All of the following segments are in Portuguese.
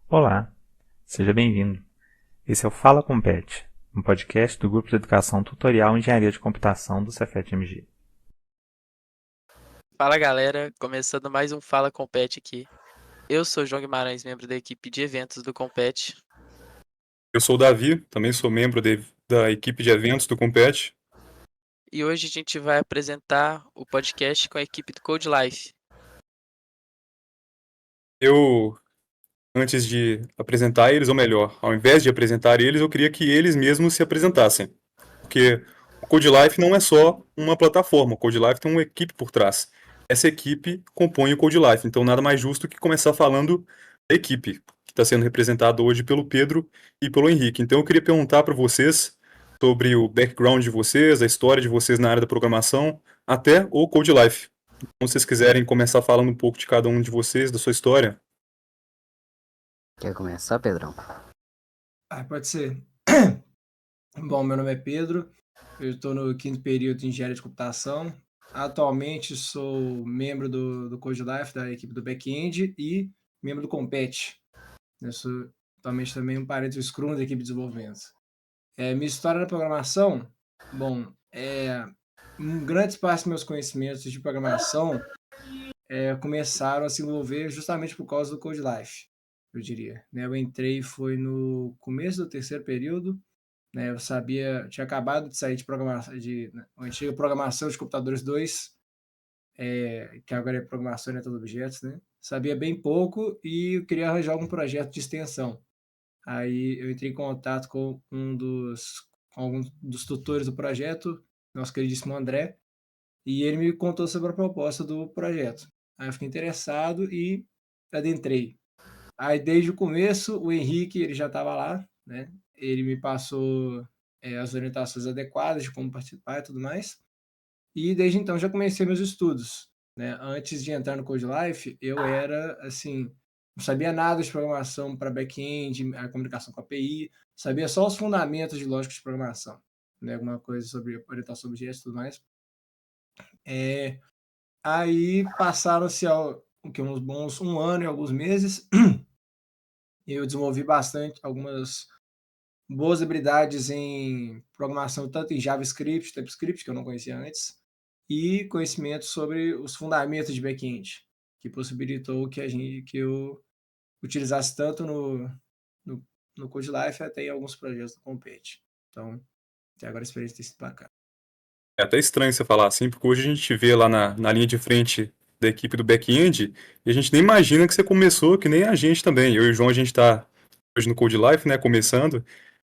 Olá, seja bem-vindo. Esse é o Fala Compete, um podcast do Grupo de Educação Tutorial em Engenharia de Computação do Cefet-MG. Fala galera, começando mais um Fala Compete aqui. Eu sou o João Guimarães, membro da equipe de eventos do Compete. Eu sou o Davi, também sou membro da equipe de eventos do Compete. E hoje a gente vai apresentar o podcast com a equipe do Code Life. Eu, antes de apresentar eles, ou melhor, ao invés de apresentar eles, eu queria que eles mesmos se apresentassem. Porque o Code Life não é só uma plataforma, o Code Life tem uma equipe por trás. Essa equipe compõe o Code Life, então nada mais justo que começar falando da equipe, que está sendo representada hoje pelo Pedro e pelo Henrique. Então eu queria perguntar para vocês sobre o background de vocês, a história de vocês na área da programação, até o Code Life. Então, se vocês quiserem começar falando um pouco de cada um de vocês, da sua história. Quer começar, Pedrão? Pode ser. Bom, meu nome é Pedro, eu estou no quinto período de Engenharia de Computação. Atualmente sou membro do Code Life, da equipe do back-end, e membro do Compete. Eu sou atualmente também um parente do Scrum da equipe de desenvolvimento. Minha história na programação, bom, um grande parte dos meus conhecimentos de programação começaram a se envolver justamente por causa do Code Life, eu diria. Eu entrei, foi no começo do terceiro período, né? Eu tinha acabado de sair de programação, a antiga programação de computadores 2, que agora é programação orientada a objetos, né? Sabia bem pouco e eu queria arranjar algum projeto de extensão. Aí eu entrei em contato com algum dos tutores do projeto, nosso queridíssimo André, e ele me contou sobre a proposta do projeto. Aí eu fiquei interessado e adentrei. Aí desde o começo, o Henrique, ele já estava lá, né? Ele me passou as orientações adequadas de como participar e tudo mais. E desde então já comecei meus estudos, né? Antes de entrar no Code Life, eu era assim, não sabia nada de programação para back-end, a comunicação com a API, sabia só os fundamentos de lógica de programação, né? Alguma coisa sobre orientação a objetos e tudo mais. Aí passaram-se uns bons um ano e alguns meses, e eu desenvolvi bastante algumas boas habilidades em programação, tanto em JavaScript, TypeScript, que eu não conhecia antes, e conhecimento sobre os fundamentos de back-end, que possibilitou que eu utilizasse tanto no, no Code Life até em alguns projetos do Compete. Então, até agora a experiência tem sido bacana. É até estranho você falar assim, porque hoje a gente vê lá na linha de frente da equipe do back-end e a gente nem imagina que você começou, que nem a gente também. Eu e o João, a gente está hoje no Code Life, né, começando.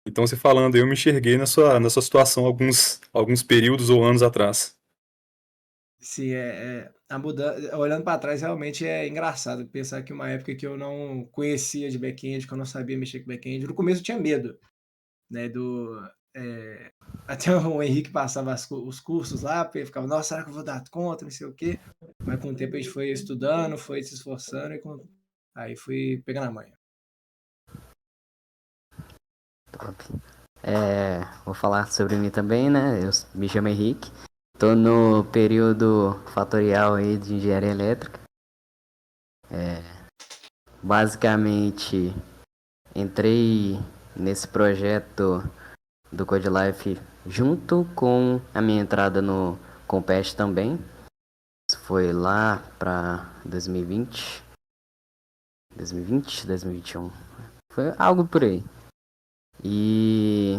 Então, você falando, eu me enxerguei na sua situação alguns períodos ou anos atrás. Sim, a mudança, olhando para trás, realmente é engraçado pensar que uma época que eu não conhecia de back-end, que eu não sabia mexer com back-end, no começo eu tinha medo, né, até o Henrique passava os cursos lá, porque ele ficava, nossa, será que eu vou dar conta, não sei o quê, mas com o tempo a gente foi estudando, foi se esforçando, aí fui pegando a manha. Top. Vou falar sobre mim também, né? Eu me chamo Henrique. Tô no período fatorial aí de engenharia elétrica. Basicamente, entrei nesse projeto do Code Life junto com a minha entrada no Compete também. Isso foi lá para 2020, 2021. Foi algo por aí. E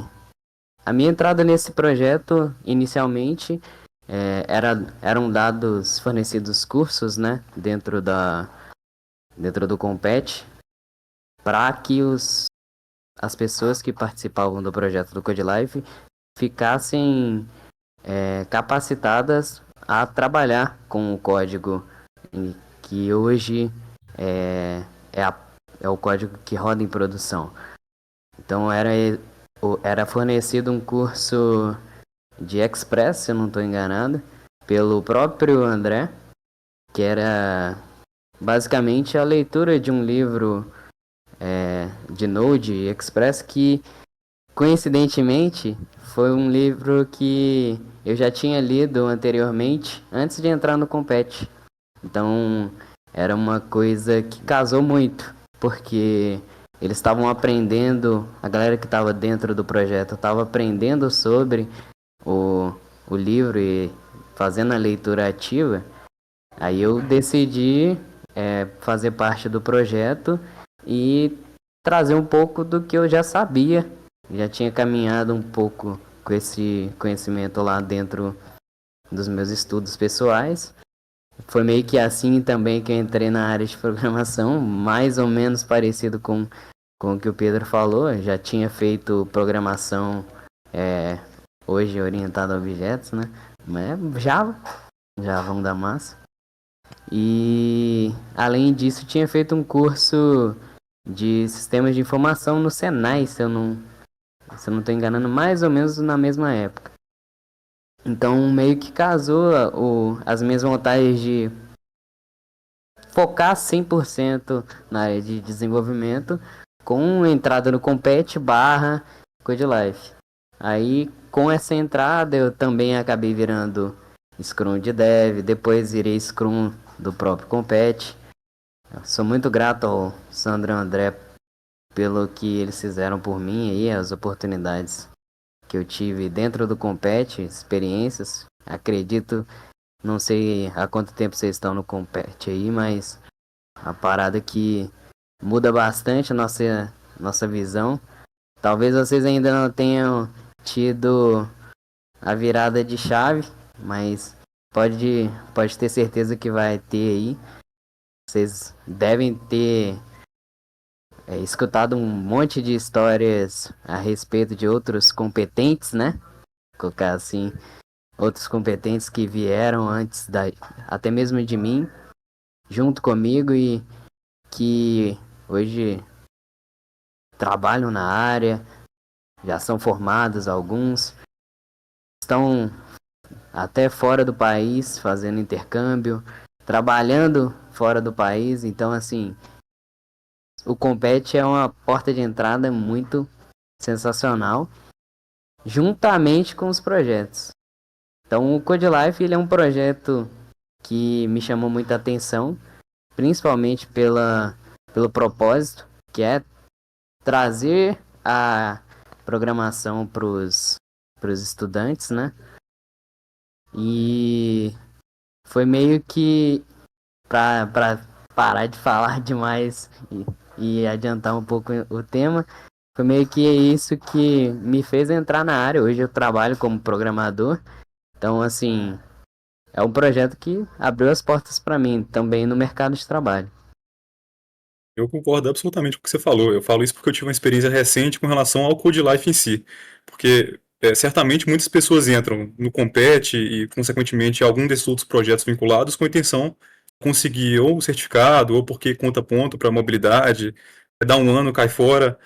a minha entrada nesse projeto, inicialmente, eram dados fornecidos cursos, né, dentro do Compete, para que as pessoas que participavam do projeto do Code Life ficassem capacitadas a trabalhar com o código que hoje é o código que roda em produção. Então era fornecido um curso de Express, se eu não estou enganado, pelo próprio André, que era basicamente a leitura de um livro de Node e Express, que coincidentemente foi um livro que eu já tinha lido anteriormente, antes de entrar no Compete. Então era uma coisa que casou muito, porque eles estavam aprendendo, a galera que estava dentro do projeto estava aprendendo sobre o livro e fazendo a leitura ativa. Aí eu decidi fazer parte do projeto e trazer um pouco do que eu já sabia. Já tinha caminhado um pouco com esse conhecimento lá dentro dos meus estudos pessoais. Foi meio que assim também que eu entrei na área de programação, mais ou menos parecido com o que o Pedro falou. Eu já tinha feito programação hoje orientada a objetos, né? Mas Java da massa. E além disso tinha feito um curso de sistemas de informação no Senai, se eu não estou enganando, mais ou menos na mesma época. Então meio que casou as minhas vontades de focar 100% na área de desenvolvimento com entrada no Compete / CodeLife. Aí com essa entrada eu também acabei virando Scrum de Dev, depois virei Scrum do próprio Compete. Eu sou muito grato ao Sandro e ao André pelo que eles fizeram por mim aí, as oportunidades que eu tive dentro do Compete, experiências. Acredito, não sei há quanto tempo vocês estão no Compete aí, mas a parada que muda bastante a nossa visão. Talvez vocês ainda não tenham tido a virada de chave, mas pode ter certeza que vai ter aí. Vocês devem ter escutado um monte de histórias a respeito de outros competentes, né? Colocar assim, outros competentes que vieram antes até mesmo de mim, junto comigo e que hoje trabalham na área, já são formados alguns, estão até fora do país fazendo intercâmbio, trabalhando fora do país. Então assim, o Compete é uma porta de entrada muito sensacional, juntamente com os projetos. Então o CodeLife ele é um projeto que me chamou muita atenção, principalmente pelo propósito, que é trazer a programação para os estudantes, né? E foi meio que para parar de falar demais e adiantar um pouco o tema, foi meio que isso que me fez entrar na área. Hoje eu trabalho como programador, então assim, é um projeto que abriu as portas para mim também no mercado de trabalho. Eu concordo absolutamente com o que você falou. Eu falo isso porque eu tive uma experiência recente com relação ao CodeLife em si. Porque certamente muitas pessoas entram no Compete e, consequentemente, algum desses outros projetos vinculados com a intenção de conseguir ou o certificado, ou porque conta ponto para mobilidade, dá um ano, cai fora.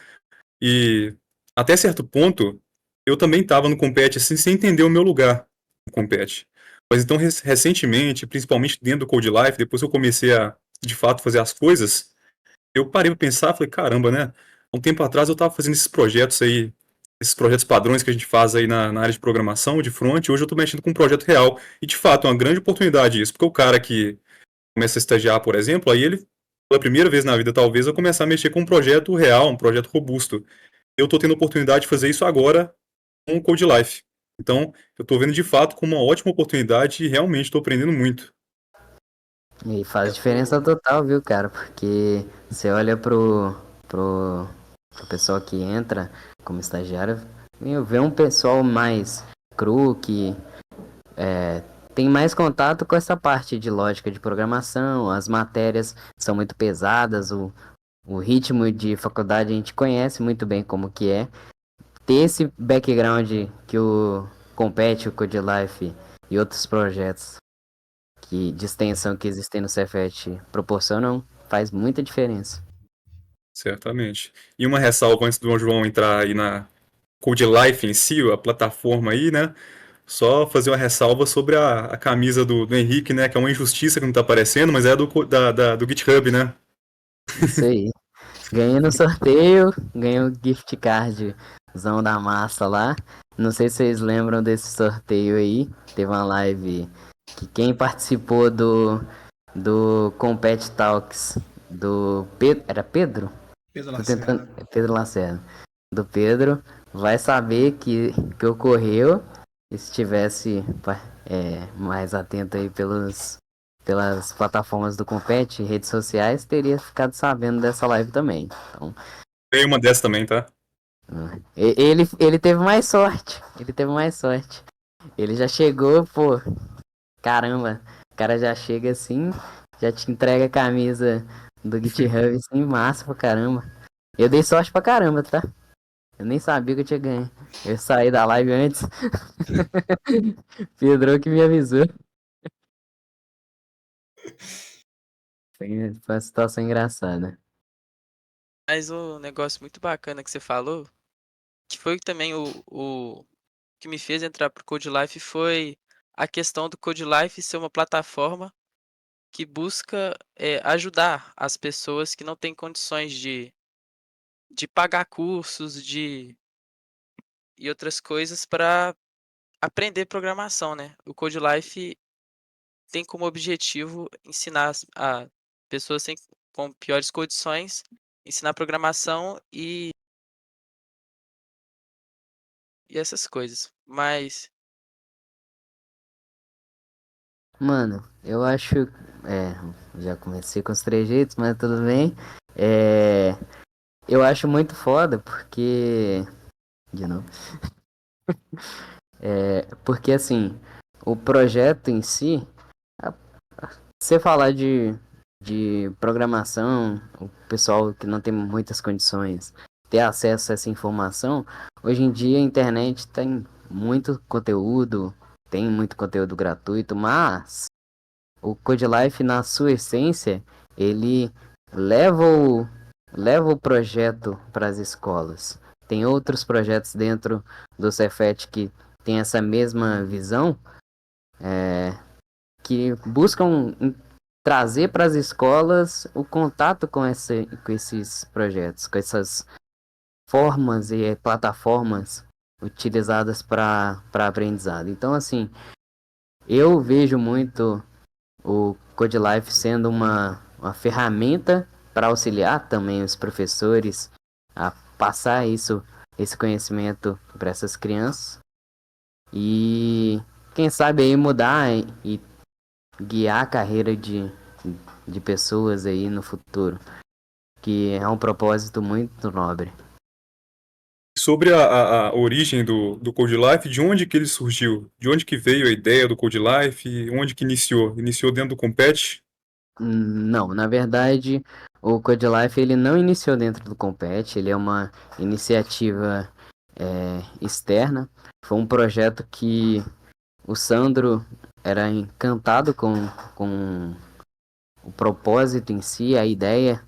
E até certo ponto, eu também estava no Compete assim, sem entender o meu lugar no Compete. Mas então, recentemente, principalmente dentro do CodeLife, depois que eu comecei a, de fato, fazer as coisas, eu parei para pensar, falei, caramba, né? Há um tempo atrás eu estava fazendo esses projetos aí, esses projetos padrões que a gente faz aí na área de programação, de front, e hoje eu estou mexendo com um projeto real. E, de fato, é uma grande oportunidade isso, porque o cara que começa a estagiar, por exemplo, aí ele, pela primeira vez na vida, talvez, vai começar a mexer com um projeto real, um projeto robusto. Eu estou tendo a oportunidade de fazer isso agora com o CodeLife. Então, eu estou vendo, de fato, como uma ótima oportunidade e realmente estou aprendendo muito. E faz diferença total, viu, cara? Porque você olha pro pessoal que entra como estagiário, vê um pessoal mais cru, que tem mais contato com essa parte de lógica de programação, as matérias são muito pesadas, o ritmo de faculdade a gente conhece muito bem como que é. Ter esse background que o Compete, o CodeLife e outros projetos de extensão que existem no Cefet proporcionam, faz muita diferença. Certamente. E uma ressalva antes do João entrar aí na CodeLife em si, a plataforma aí, né? Só fazer uma ressalva sobre a camisa do Henrique, né? Que é uma injustiça que não tá aparecendo, mas é do GitHub, né? Isso aí. Ganhei no sorteio, ganhei o gift cardzão da massa lá. Não sei se vocês lembram desse sorteio aí. Teve uma live que quem participou do Compete Talks do Pedro, era Pedro? Pedro Tô tentando. Lacerda. Pedro Lacerda. Do Pedro vai saber que ocorreu. E se tivesse mais atento aí pelas plataformas do Compete, redes sociais, teria ficado sabendo dessa live também. Então, Tem uma dessa também, tá? ele teve mais sorte. Ele teve mais sorte. Ele já chegou, pô. Caramba, o cara já chega assim, já te entrega a camisa do GitHub assim, massa pra caramba. Eu dei sorte pra caramba, tá? Eu nem sabia que eu tinha ganho. Eu saí da live antes. Pedro que me avisou. Foi uma situação engraçada. Mas um negócio muito bacana que você falou, que foi também o que me fez entrar pro Code Life foi a questão do Code Life ser uma plataforma que busca ajudar as pessoas que não têm condições de pagar cursos e outras coisas para aprender programação, né? O Code Life tem como objetivo ensinar a pessoas com piores condições, ensinar programação e essas coisas. Mas, Mano, eu acho. Já comecei com os trejeitos, mas tudo bem. É, eu acho muito foda porque. De novo. Porque assim, o projeto em si. Você falar de programação, o pessoal que não tem muitas condições ter acesso a essa informação, hoje em dia a internet tem muito conteúdo gratuito, mas o CodeLife, na sua essência, ele leva o, leva o projeto para as escolas. Tem outros projetos dentro do Cefet que tem essa mesma visão, que buscam trazer para as escolas o contato com esses projetos, com essas formas e plataformas utilizadas para aprendizado. Então, assim, eu vejo muito o CodeLife sendo uma ferramenta para auxiliar também os professores a passar esse conhecimento para essas crianças e quem sabe aí mudar e guiar a carreira de pessoas aí no futuro, que é um propósito muito nobre. Sobre a origem do Code Life, de onde que ele surgiu? De onde que veio a ideia do Code Life? Onde que iniciou? Iniciou dentro do Compete? Não, na verdade, o CodeLife ele não iniciou dentro do Compete, ele é uma iniciativa externa. Foi um projeto que o Sandro era encantado com o propósito em si, a ideia.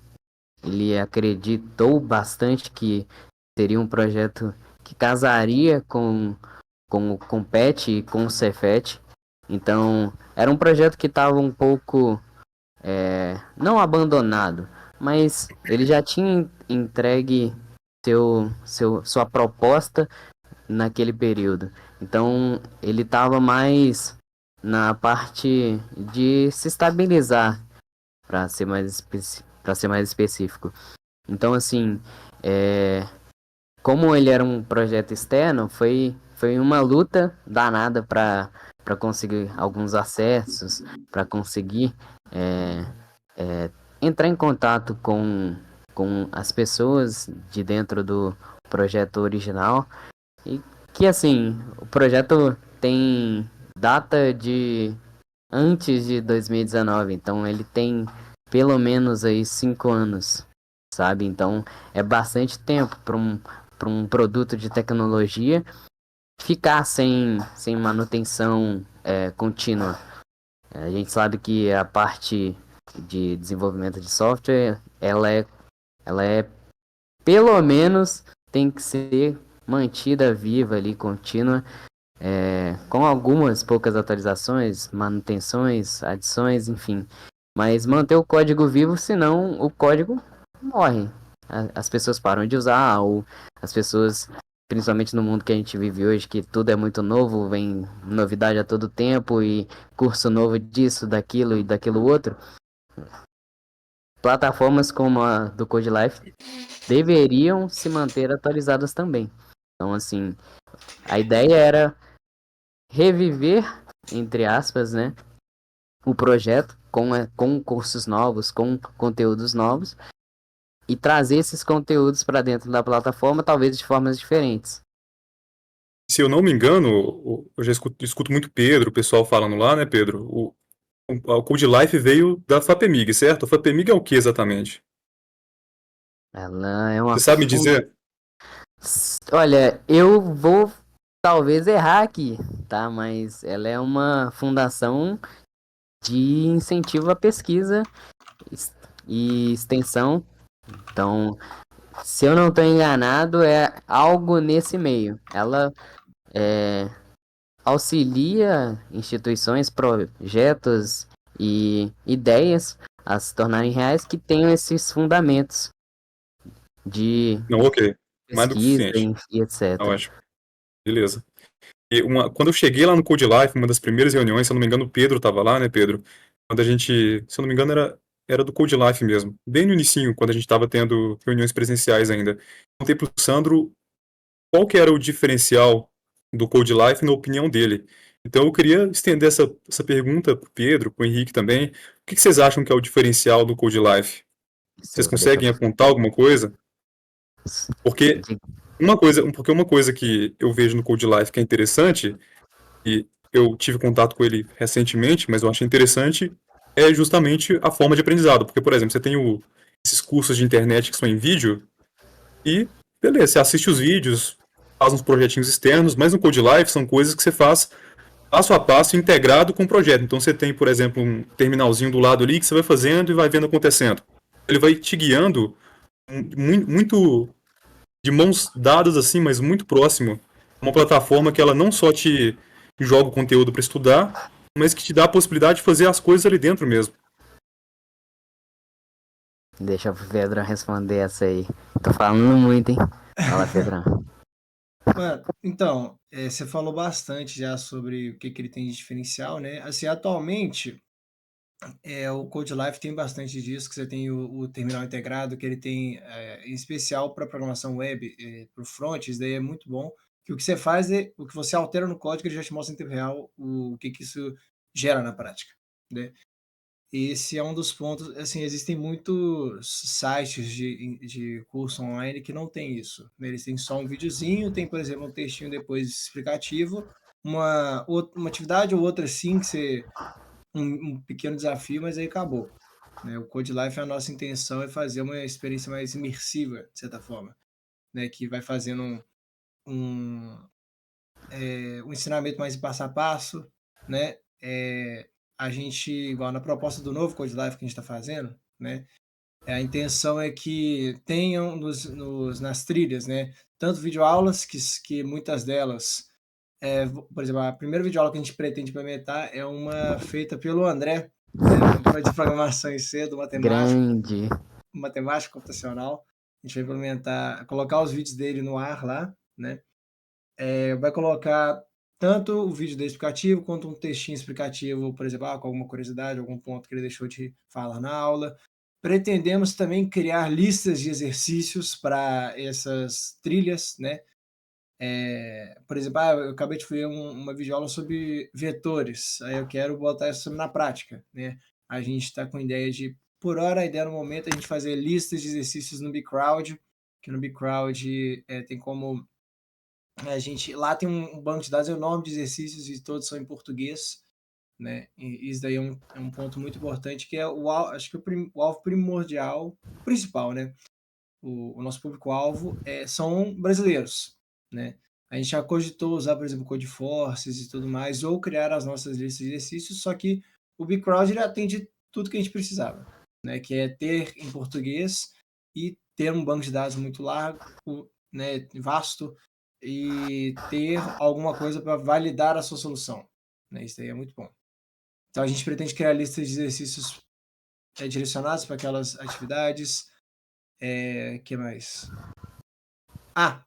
Ele acreditou bastante que seria um projeto que casaria com o Compete e com o Cefet. Então, era um projeto que estava um pouco, não abandonado, mas ele já tinha entregue sua proposta naquele período. Então, ele estava mais na parte de se estabilizar, para ser mais específico. Então, assim, como ele era um projeto externo, foi uma luta danada para conseguir alguns acessos, para conseguir é, é, entrar em contato com as pessoas de dentro do projeto original. E que, assim, o projeto tem data de antes de 2019, então ele tem pelo menos aí 5 anos, sabe? Então é bastante tempo para um produto de tecnologia ficar sem manutenção contínua. A gente sabe que a parte de desenvolvimento de software, ela é pelo menos tem que ser mantida viva ali, contínua, com algumas poucas atualizações, manutenções, adições, enfim. Mas manter o código vivo, senão o código morre. As pessoas param de usar, ou as pessoas, principalmente no mundo que a gente vive hoje, que tudo é muito novo, vem novidade a todo tempo e curso novo disso, daquilo e daquilo outro. plataformas como a do CodeLife deveriam se manter atualizadas também. Então, assim, a ideia era reviver, entre aspas, né, o projeto com cursos novos, com conteúdos novos, e trazer esses conteúdos para dentro da plataforma, talvez de formas diferentes. Se eu não me engano, eu já escuto muito Pedro, o pessoal falando lá, né, Pedro? O Code Life veio da FAPEMIG, certo? A FAPEMIG é o que exatamente? Ela é uma... Você sabe me dizer? Olha, eu vou talvez errar aqui, tá? Mas ela é uma fundação de incentivo à pesquisa e extensão. Então, se eu não estou enganado, é algo nesse meio. Ela auxilia instituições, projetos e ideias a se tornarem reais que tenham esses fundamentos de Não, ok. Mais do que pesquisa suficiente. e etc. Ótimo. Beleza. E quando eu cheguei lá no Code Life, uma das primeiras reuniões, se eu não me engano, o Pedro estava lá, né, Pedro? Quando a gente, se eu não me engano, era do Code Life mesmo. Bem no inicinho, quando a gente estava tendo reuniões presenciais ainda. Perguntei pro Sandro qual que era o diferencial do Code Life na opinião dele. Então eu queria estender essa pergunta pro Pedro, pro Henrique também. O que vocês acham que é o diferencial do Code Life? Vocês conseguem apontar alguma coisa? Porque uma coisa que eu vejo no Code Life que é interessante, e eu tive contato com ele recentemente, mas eu achei interessante, é justamente a forma de aprendizado. Porque, por exemplo, você tem esses cursos de internet que são em vídeo, e beleza, você assiste os vídeos, faz uns projetinhos externos, mas no Code Life são coisas que você faz passo a passo integrado com o projeto. Então você tem, por exemplo, um terminalzinho do lado ali que você vai fazendo e vai vendo acontecendo. Ele vai te guiando muito de mãos dadas assim, mas muito próximo. Uma plataforma que ela não só te joga o conteúdo para estudar, mas que te dá a possibilidade de fazer as coisas ali dentro mesmo. Deixa o Pedro responder essa aí. Tô falando muito, hein? Fala, Pedrão. Mano, então, você falou bastante já sobre o que ele tem de diferencial, né? Assim, atualmente, o CodeLife tem bastante disso, que você tem o terminal integrado, que ele tem, em especial para programação web, para o front, isso daí é muito bom. Que o que você faz o que você altera no código, ele já te mostra em tempo real o que isso gera na prática, né? Esse é um dos pontos, assim, existem muitos sites de curso online que não tem isso, né? Eles têm só um videozinho, tem, por exemplo, um textinho depois explicativo, uma atividade ou outra sim, que você um pequeno desafio, mas aí acabou, né? O Code Life, a nossa intenção é fazer uma experiência mais imersiva, de certa forma, né? Que vai fazendo um, um ensinamento mais passo a passo, né? A gente, igual na proposta do novo Code Life que a gente está fazendo, né? A intenção é que tenham nas trilhas, né? Tanto videoaulas, que muitas delas, por exemplo, a primeira videoaula que a gente pretende implementar é uma feita pelo André, de programação em C, do Grande. matemática computacional. A gente vai implementar, colocar os vídeos dele no ar lá, né? Vai colocar tanto o vídeo dele explicativo quanto um textinho explicativo, por exemplo, com alguma curiosidade, algum ponto que ele deixou de falar na aula. Pretendemos também criar listas de exercícios para essas trilhas, né? Por exemplo, eu acabei de ver uma videoaula sobre vetores, aí eu quero botar isso na prática, né? A gente está com ideia de, por hora, a ideia no momento é a gente fazer listas de exercícios no BigCrowd, que no BigCrowd tem como lá tem um banco de dados enorme de exercícios e todos são em português, né? E isso daí é um ponto muito importante, que é acho que o alvo primordial, principal, né? O nosso público-alvo são brasileiros, né? A gente já cogitou usar, por exemplo, Codeforces e tudo mais, ou criar as nossas listas de exercícios, só que o BigCrowd ele atende tudo que a gente precisava, né? Que é ter em português e ter um banco de dados muito largo, né? Vasto, e ter alguma coisa para validar a sua solução, né? Isso aí é muito bom. Então a gente pretende criar listas de exercícios direcionados para aquelas atividades. Que mais?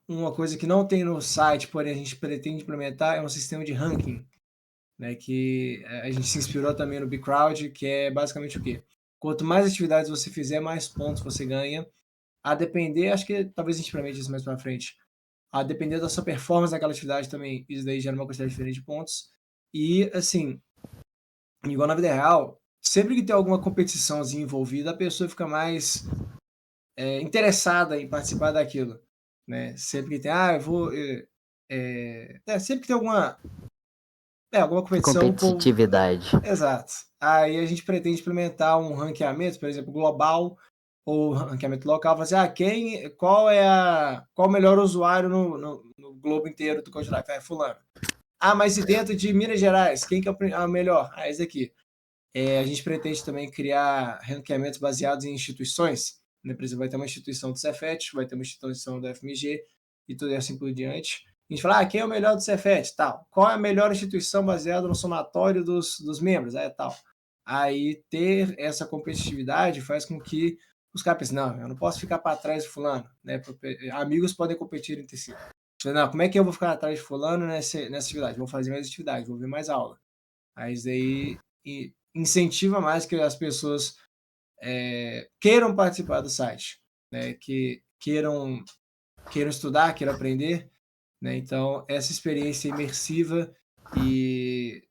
Uma coisa que não tem no site, porém a gente pretende implementar, é um sistema de ranking, né? Que a gente se inspirou também no BigCrowd, que é basicamente o quê? quanto mais atividades você fizer, mais pontos você ganha. A depender, acho que talvez a gente implemente isso mais pra frente. A depender da sua performance naquela atividade também, isso daí gera uma quantidade diferente de pontos. E, assim, igual na vida real, sempre que tem alguma competiçãozinha envolvida, a pessoa fica mais interessada em participar daquilo, né? Sempre que tem, eu vou, sempre que tem alguma competição, o povo, Competitividade. exato. Aí a gente pretende implementar um ranqueamento, por exemplo, global ou ranqueamento local, falar assim, qual o melhor usuário no globo inteiro do Code Life? Fulano. Mas e dentro de Minas Gerais, quem que é o melhor? Esse daqui. A gente pretende também criar ranqueamentos baseados em instituições, né? Por exemplo, vai ter uma instituição do Cefet, vai ter uma instituição do FMG e tudo assim por diante. A gente fala, quem é o melhor do Cefet? Tal. Qual é a melhor instituição baseada no somatório dos membros? Tal. Aí ter essa competitividade faz com que os caras pensem, não, eu não posso ficar para trás de fulano, né? Amigos podem competir entre si. Não, como é que eu vou ficar atrás de fulano nessa atividade? Vou fazer mais atividade, vou ver mais aula. Aí isso daí incentiva mais que as pessoas queiram participar do site, né? Que queiram estudar, queiram aprender, né? Então, essa experiência imersiva e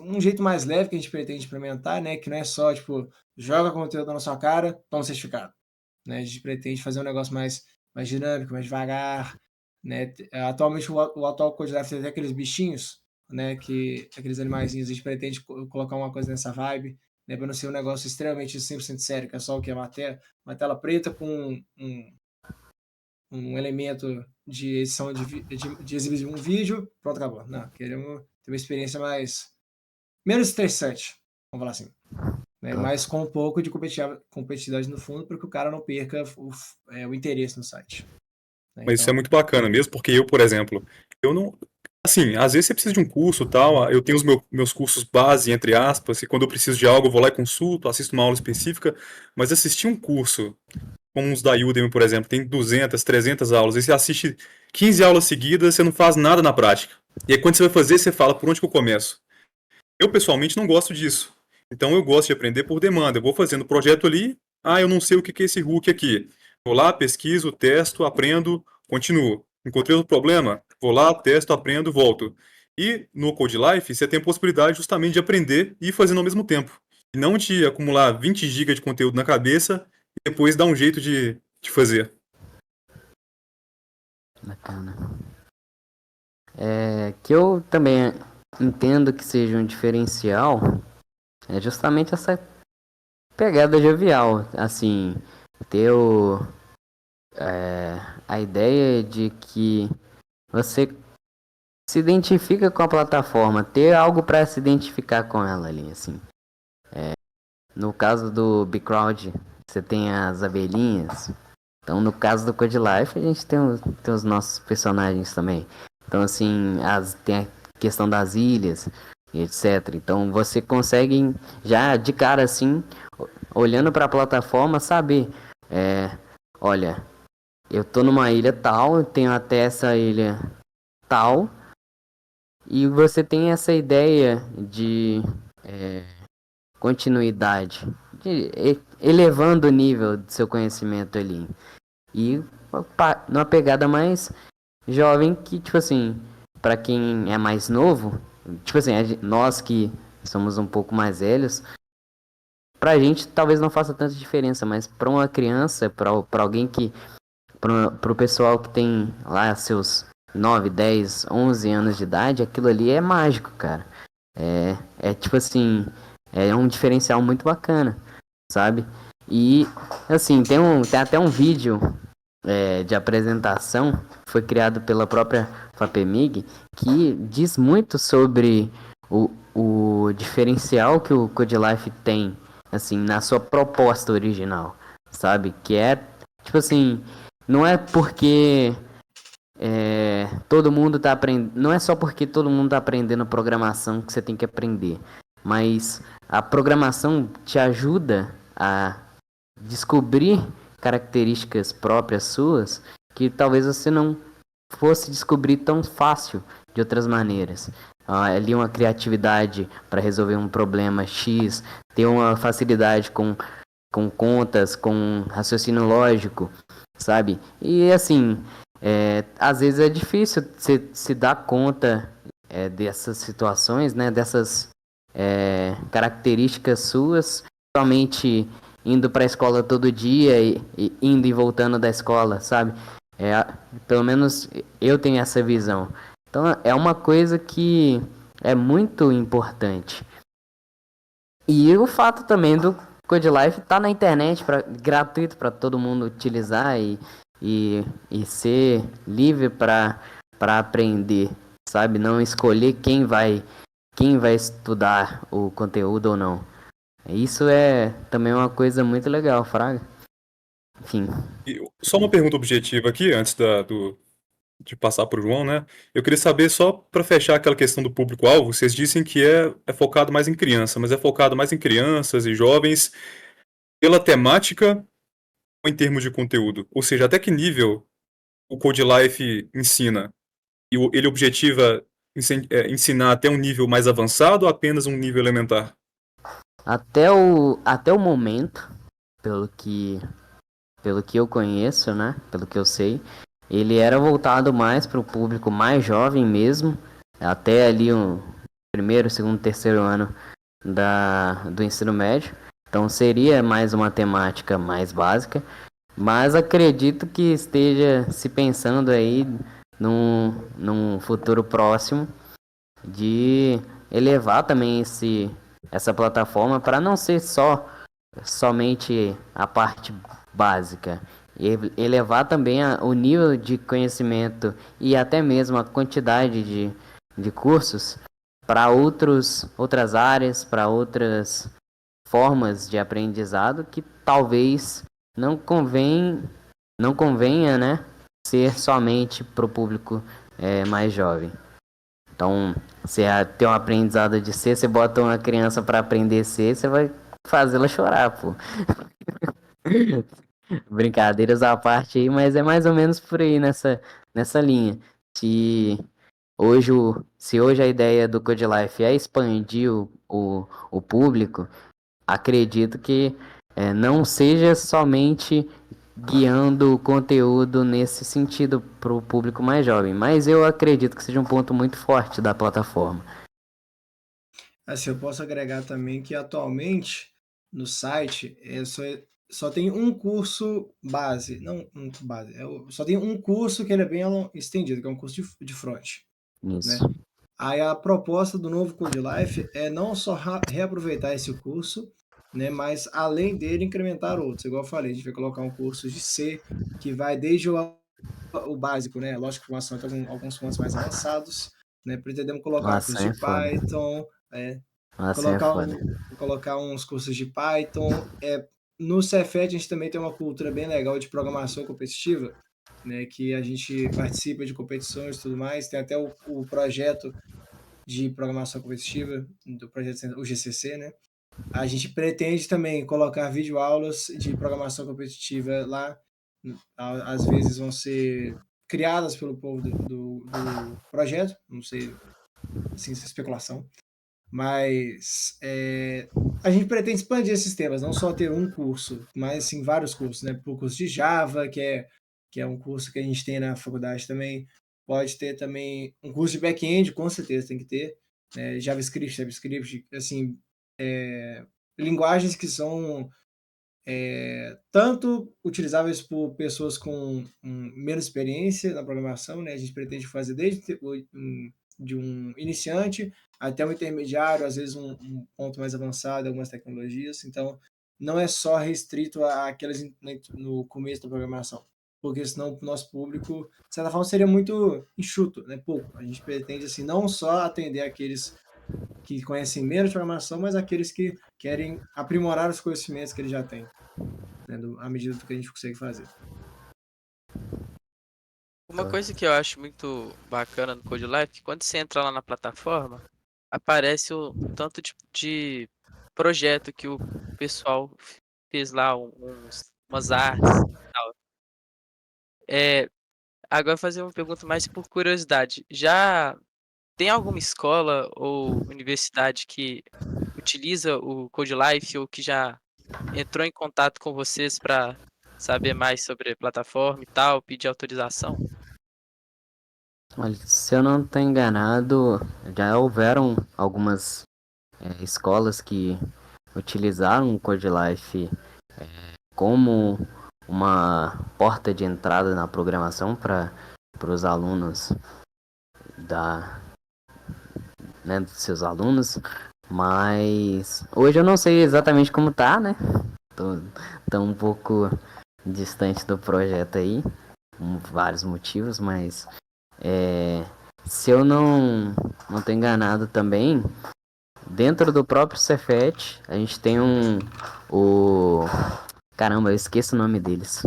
um jeito mais leve que a gente pretende implementar, né? Que não é só, tipo, joga conteúdo na sua cara, toma certificado, né? A gente pretende fazer um negócio mais dinâmico, mais devagar, né? Atualmente, o atual Code Life tem até aqueles bichinhos, né? Aqueles animaizinhos, a gente pretende colocar uma coisa nessa vibe, né? Para não ser um negócio extremamente 100% sério, que é só o que? Uma tela preta com um elemento de edição de exibir um vídeo, pronto, acabou. Não, queremos ter uma experiência menos estressante, vamos falar assim. Né? Mas com um pouco de competitividade no fundo, para que o cara não perca o interesse no site. Né? Mas isso é muito bacana mesmo, porque eu, por exemplo, eu não. Assim, às vezes você precisa de um curso tal, eu tenho os meus cursos base, entre aspas, e quando eu preciso de algo eu vou lá e consulto, assisto uma aula específica, mas assistir um curso, como os da Udemy, por exemplo, tem 200, 300 aulas, e você assiste 15 aulas seguidas, você não faz nada na prática. E aí quando você vai fazer, você fala, por onde que eu começo? Eu, pessoalmente, não gosto disso. Então eu gosto de aprender por demanda. Eu vou fazendo o projeto ali, eu não sei o que é esse hook aqui. Vou lá, pesquiso, testo, aprendo, continuo. Encontrei outro problema? Vou lá, testo, aprendo, volto. E no Code Life, você tem a possibilidade justamente de aprender e ir fazendo ao mesmo tempo. E não de acumular 20 GB de conteúdo na cabeça e depois dar um jeito de fazer. Bacana. Que eu também entendo que seja um diferencial é justamente essa pegada jovial, assim, ter a ideia de que você se identifica com a plataforma, ter algo para se identificar com ela ali, assim. No caso do Bcrowd, você tem as abelhinhas. Então, no caso do Code Life, a gente tem os nossos personagens também. Então, assim, tem a questão das ilhas, etc. Então, você consegue, já de cara, assim, olhando para a plataforma, saber, olha, eu tô numa ilha tal, eu tenho até essa ilha tal, e você tem essa ideia de continuidade, elevando o nível do seu conhecimento ali. E numa pegada mais jovem que, tipo assim, pra quem é mais novo, tipo assim, nós que somos um pouco mais velhos, pra gente talvez não faça tanta diferença, mas pra uma criança, pra alguém que, pro pessoal que tem lá seus 9, 10, 11 anos de idade, aquilo ali é mágico, cara. Tipo assim, é um diferencial muito bacana, sabe? E, assim, tem até um vídeo de apresentação, foi criado pela própria FAPEMIG, que diz muito sobre o diferencial que o Code Life tem, assim, na sua proposta original, sabe? Que é, tipo assim, não é porque todo mundo tá aprendendo, não é só porque todo mundo tá aprendendo programação que você tem que aprender, mas a programação te ajuda a descobrir características próprias suas que talvez você não fosse descobrir tão fácil de outras maneiras. Ali uma criatividade para resolver um problema X, ter uma facilidade com contas, com raciocínio lógico, sabe? E assim, às vezes é difícil se dar conta dessas situações, né? Dessas características suas, somente indo para a escola todo dia e indo e voltando da escola, sabe? Pelo menos eu tenho essa visão. Então é uma coisa que é muito importante. E o fato também do CodeLife tá na internet gratuito para todo mundo utilizar e ser livre para aprender, sabe? Não escolher quem vai estudar o conteúdo ou não. Isso é também uma coisa muito legal, fraga. Enfim. E só uma pergunta objetiva aqui, antes de passar para o João, né? Eu queria saber, só para fechar aquela questão do público-alvo, vocês dizem que é focado mais em criança, mas é focado mais em crianças e jovens pela temática ou em termos de conteúdo? Ou seja, até que nível o CodeLife ensina? E ele objetiva ensinar até um nível mais avançado ou apenas um nível elementar? Até o momento, pelo que eu conheço, né? Pelo que eu sei, ele era voltado mais para o público mais jovem mesmo, até ali o primeiro, segundo, terceiro ano do ensino médio. Então seria mais uma temática mais básica, mas acredito que esteja se pensando aí num futuro próximo de elevar também essa plataforma para não ser somente a parte básica, e elevar também o nível de conhecimento e até mesmo a quantidade de cursos para outras áreas, para outras formas de aprendizado que talvez não convenha, né, ser somente para o público mais jovem. Então, você tem um aprendizado de C, você bota uma criança para aprender C, você vai fazê-la chorar, pô. Brincadeiras à parte aí, mas é mais ou menos por aí nessa linha. Se se hoje a ideia do CodeLife é expandir o público, acredito que não seja somente guiando o conteúdo nesse sentido para o público mais jovem, mas eu acredito que seja um ponto muito forte da plataforma. Assim, eu posso agregar também que atualmente no site só tem um curso base, não um base, só tem um curso que ele é bem estendido, que é um curso de front, né? Isso. Aí a proposta do novo CodeLife é não só reaproveitar esse curso, né, mas além dele incrementar outros. Igual eu falei, a gente vai colocar um curso de C que vai desde o básico, né, lógica de informação até alguns pontos mais avançados, né, pretendemos colocar um curso Nossa, de é foda. Python, Nossa, é foda. colocar uns cursos de Python. No Cefet a gente também tem uma cultura bem legal de programação competitiva, né, que a gente participa de competições e tudo mais. Tem até o projeto de programação competitiva do projeto o GCC, né? A gente pretende também colocar videoaulas de programação competitiva lá. Às vezes vão ser criadas pelo povo do projeto, não sei, assim, essa especulação. Mas a gente pretende expandir esses temas, não só ter um curso, mas sim vários cursos, né? O curso de Java, que é um curso que a gente tem na faculdade também. Pode ter também um curso de back-end, com certeza tem que ter. JavaScript, assim, linguagens que são tanto utilizáveis por pessoas com menos experiência na programação, né? A gente pretende fazer desde de um iniciante até um intermediário, às vezes um ponto mais avançado, algumas tecnologias. Então, não é só restrito àquelas no começo da programação, porque senão o nosso público, de certa forma, seria muito enxuto, né? Pouco. A gente pretende, assim, não só atender aqueles que conhecem menos de programação, mas aqueles que querem aprimorar os conhecimentos que eles já têm, né, à medida do que a gente consegue fazer. Uma coisa que eu acho muito bacana no CodeLife é que quando você entra lá na plataforma, aparece o tanto de projeto que o pessoal fez lá, umas artes e tal. Agora fazer uma pergunta mais por curiosidade. Já tem alguma escola ou universidade que utiliza o CodeLife ou que já entrou em contato com vocês para saber mais sobre a plataforma e tal, pedir autorização? Olha, se eu não estou enganado, já houveram algumas escolas que utilizaram o CodeLife como uma porta de entrada na programação para os alunos da, né, dos seus alunos, mas hoje eu não sei exatamente como tá, né? Tô um pouco distante do projeto aí, por vários motivos, mas se eu não tô enganado também, dentro do próprio Cefet, a gente tem caramba, eu esqueço o nome deles.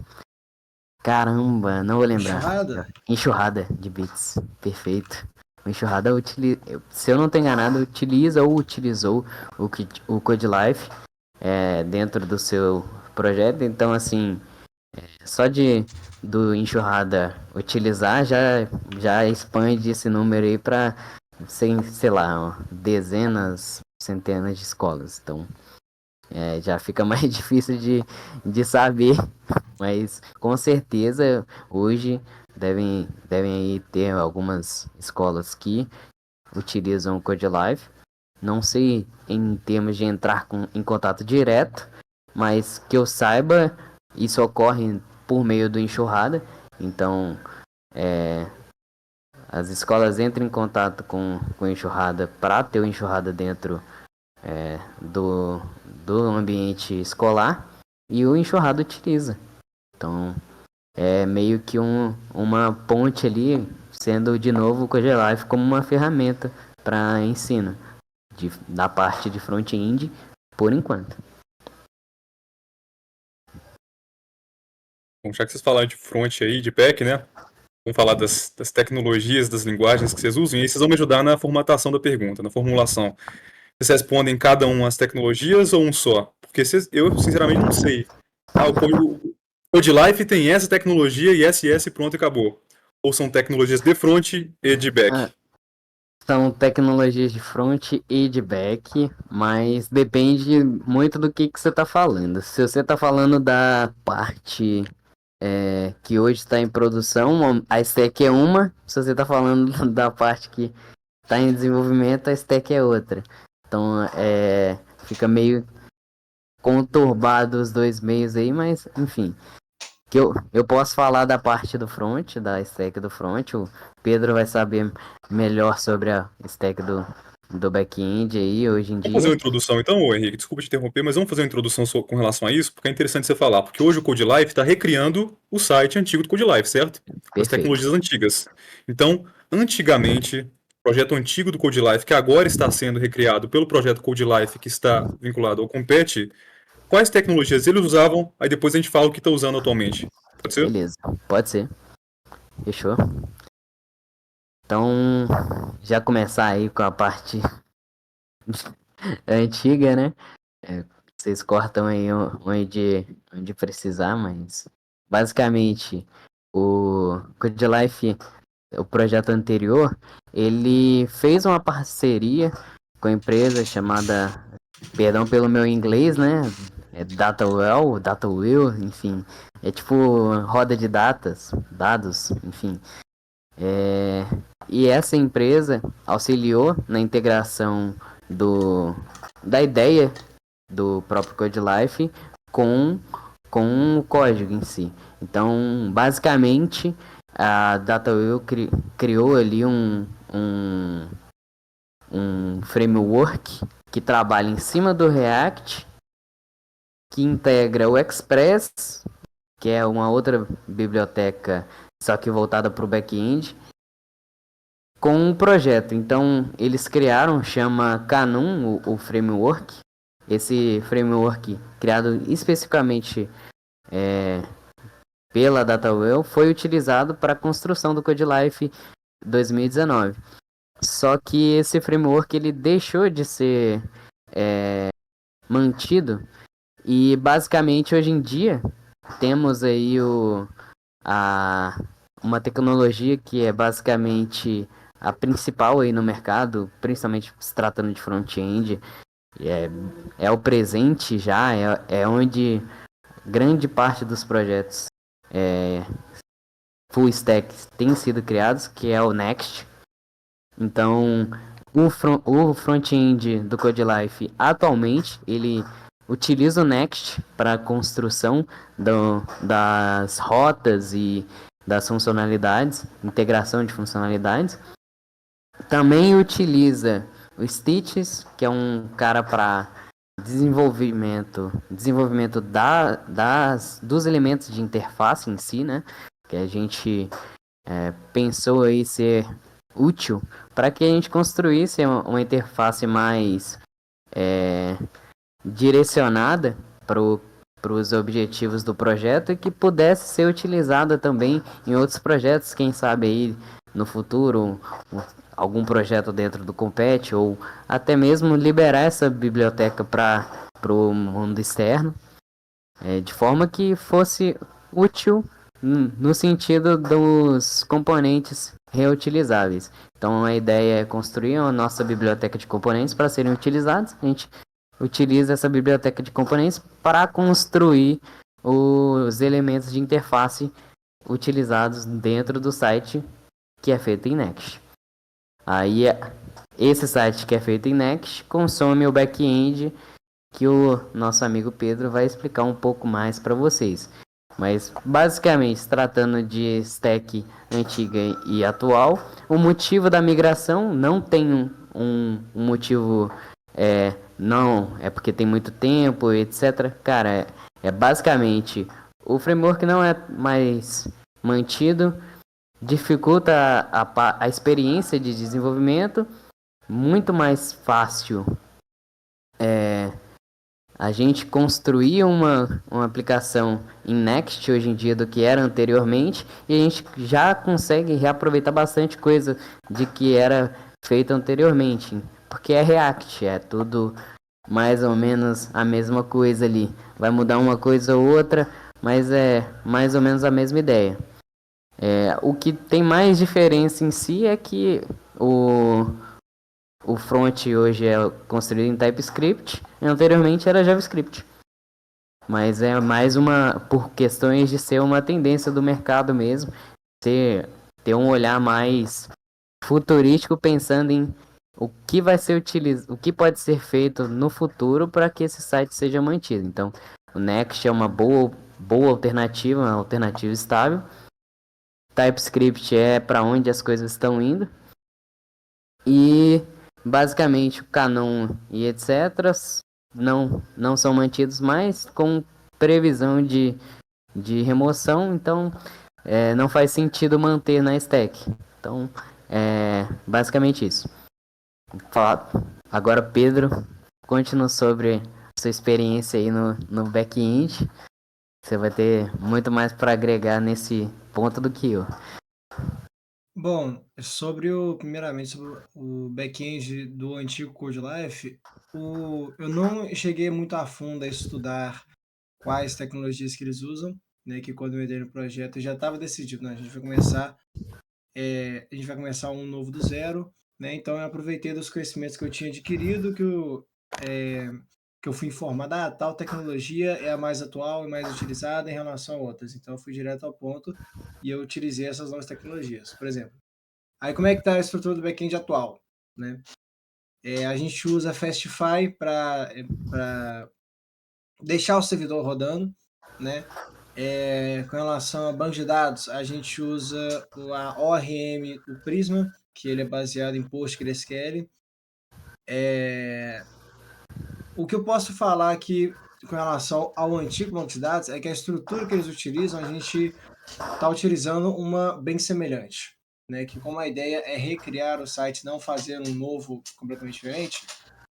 Caramba, não vou lembrar. Enxurrada? Enxurrada de bits, perfeito. O Enxurrada, se eu não tô enganado, utiliza ou utilizou o CodeLife dentro do seu projeto. Então, assim, só do Enxurrada utilizar, já expande esse número aí para, sei lá, dezenas, centenas de escolas. Então, já fica mais difícil de saber, mas com certeza hoje devem aí ter algumas escolas que utilizam o CodeLife. Não sei em termos de entrar em contato direto, mas que eu saiba, isso ocorre por meio do Enxurrada. Então, as escolas entram em contato com o Enxurrada para ter o Enxurrada dentro do ambiente escolar, e o Enxurrada utiliza. Então, é meio que uma ponte ali, sendo de novo o CodeLife como uma ferramenta para ensino da parte de front-end, por enquanto. Bom, já que vocês falaram de front aí, de back, né? Vamos falar das tecnologias, das linguagens que vocês usam, e aí vocês vão me ajudar na formatação da pergunta, na formulação. Vocês respondem cada uma as tecnologias ou um só? Porque eu, sinceramente, não sei. O CodeLife tem essa tecnologia e essa pronto e acabou. Ou são tecnologias de front e de back? São tecnologias de front e de back, mas depende muito do que você está falando. Se você está falando da parte que hoje está em produção, a stack é uma. Se você está falando da parte que está em desenvolvimento, a stack é outra. Então, fica meio conturbado os dois meios aí, mas enfim. Que eu posso falar da parte do front, da stack do front. O Pedro vai saber melhor sobre a stack do back-end aí hoje em Vamos fazer uma dia. introdução então, ô Henrique? Desculpa te interromper, mas vamos fazer uma introdução com relação a isso, porque é interessante você falar. Porque hoje o CodeLife está recriando o site antigo do CodeLife, certo? Com as Perfeito. tecnologias antigas. Então, antigamente, o projeto antigo do CodeLife, que agora está sendo recriado pelo projeto CodeLife, que está vinculado ao Compete, quais tecnologias eles usavam? Aí depois a gente fala o que está usando atualmente. Pode ser? Beleza, pode ser. Fechou. Então, já começar aí com a parte antiga, né? Vocês cortam aí onde precisar, mas basicamente o CodeLife, o projeto anterior, ele fez uma parceria com a empresa chamada, perdão pelo meu inglês, né? DataWell, enfim. É tipo roda de dados, enfim. E essa empresa auxiliou na integração da ideia do próprio CodeLife com o código em si. Então, basicamente, a DataWheel criou ali um framework que trabalha em cima do React, que integra o Express, que é uma outra biblioteca, só que voltada para o back-end, com um projeto. Então, eles criaram, chama Canum, o framework. Esse framework, criado especificamente pela DataWheel, foi utilizado para a construção do CodeLife 2019. Só que esse framework ele deixou de ser mantido, e basicamente hoje em dia temos aí uma tecnologia que é basicamente a principal aí no mercado, principalmente se tratando de front-end. É o presente já, é onde grande parte dos projetos full stack têm sido criados, que é o Next. Então, o front-end do CodeLife atualmente, ele utiliza o Next para a construção das rotas e das funcionalidades, integração de funcionalidades. Também utiliza o Stitches, que é um cara para desenvolvimento dos elementos de interface em si, né? Que a gente pensou aí ser útil para que a gente construísse uma interface mais direcionada para os objetivos do projeto e que pudesse ser utilizada também em outros projetos, quem sabe aí no futuro, algum projeto dentro do Compete, ou até mesmo liberar essa biblioteca para o mundo externo, de forma que fosse útil no sentido dos componentes reutilizáveis. Então a ideia é construir a nossa biblioteca de componentes para serem utilizados. A gente utiliza essa biblioteca de componentes para construir os elementos de interface utilizados dentro do site que é feito em Next. Aí esse site que é feito em Next consome o back-end que o nosso amigo Pedro vai explicar um pouco mais para vocês. Mas basicamente, tratando de stack antiga e atual, o motivo da migração não tem um motivo, não é porque tem muito tempo, etc. Cara, basicamente o framework não é mais mantido, dificulta a experiência de desenvolvimento, muito mais fácil a gente construir uma aplicação em Next hoje em dia do que era anteriormente, e a gente já consegue reaproveitar bastante coisa de que era feito anteriormente, porque é React, é tudo mais ou menos a mesma coisa ali. Vai mudar uma coisa ou outra, mas é mais ou menos a mesma ideia. O que tem mais diferença em si é que o front hoje é construído em TypeScript, e anteriormente era JavaScript. Mas é mais por questões de ser uma tendência do mercado mesmo, ter um olhar mais futurístico, pensando em o que vai ser utilizado, o que pode ser feito no futuro para que esse site seja mantido. Então, o Next é uma boa alternativa, uma alternativa estável. TypeScript é para onde as coisas estão indo. E basicamente o Canon e etc. não são mantidos mais com previsão de remoção, então não faz sentido manter na stack. Então basicamente isso. Agora Pedro, conte-nos sobre a sua experiência aí no back-end. Você vai ter muito mais para agregar nesse ponto do que eu. Bom, primeiramente sobre o back-end do antigo CodeLife, eu não cheguei muito a fundo a estudar quais tecnologias que eles usam, né? Que quando eu entrei no projeto eu já estava decidido, né? A gente vai começar um novo do zero, né? Então eu aproveitei dos conhecimentos que eu tinha adquirido, que eu fui informado, tal tecnologia é a mais atual e mais utilizada em relação a outras. Então eu fui direto ao ponto e eu utilizei essas novas tecnologias. Por exemplo, aí como é que está a estrutura do back-end atual, né? A gente usa Fastify para deixar o servidor rodando, né? Com relação a banco de dados, a gente usa a ORM, o Prisma, que ele é baseado em PostgreSQL. O que eu posso falar aqui com relação ao antigo banco de dados é que a estrutura que eles utilizam, a gente está utilizando uma bem semelhante, né? Que como a ideia é recriar o site, não fazer um novo completamente diferente,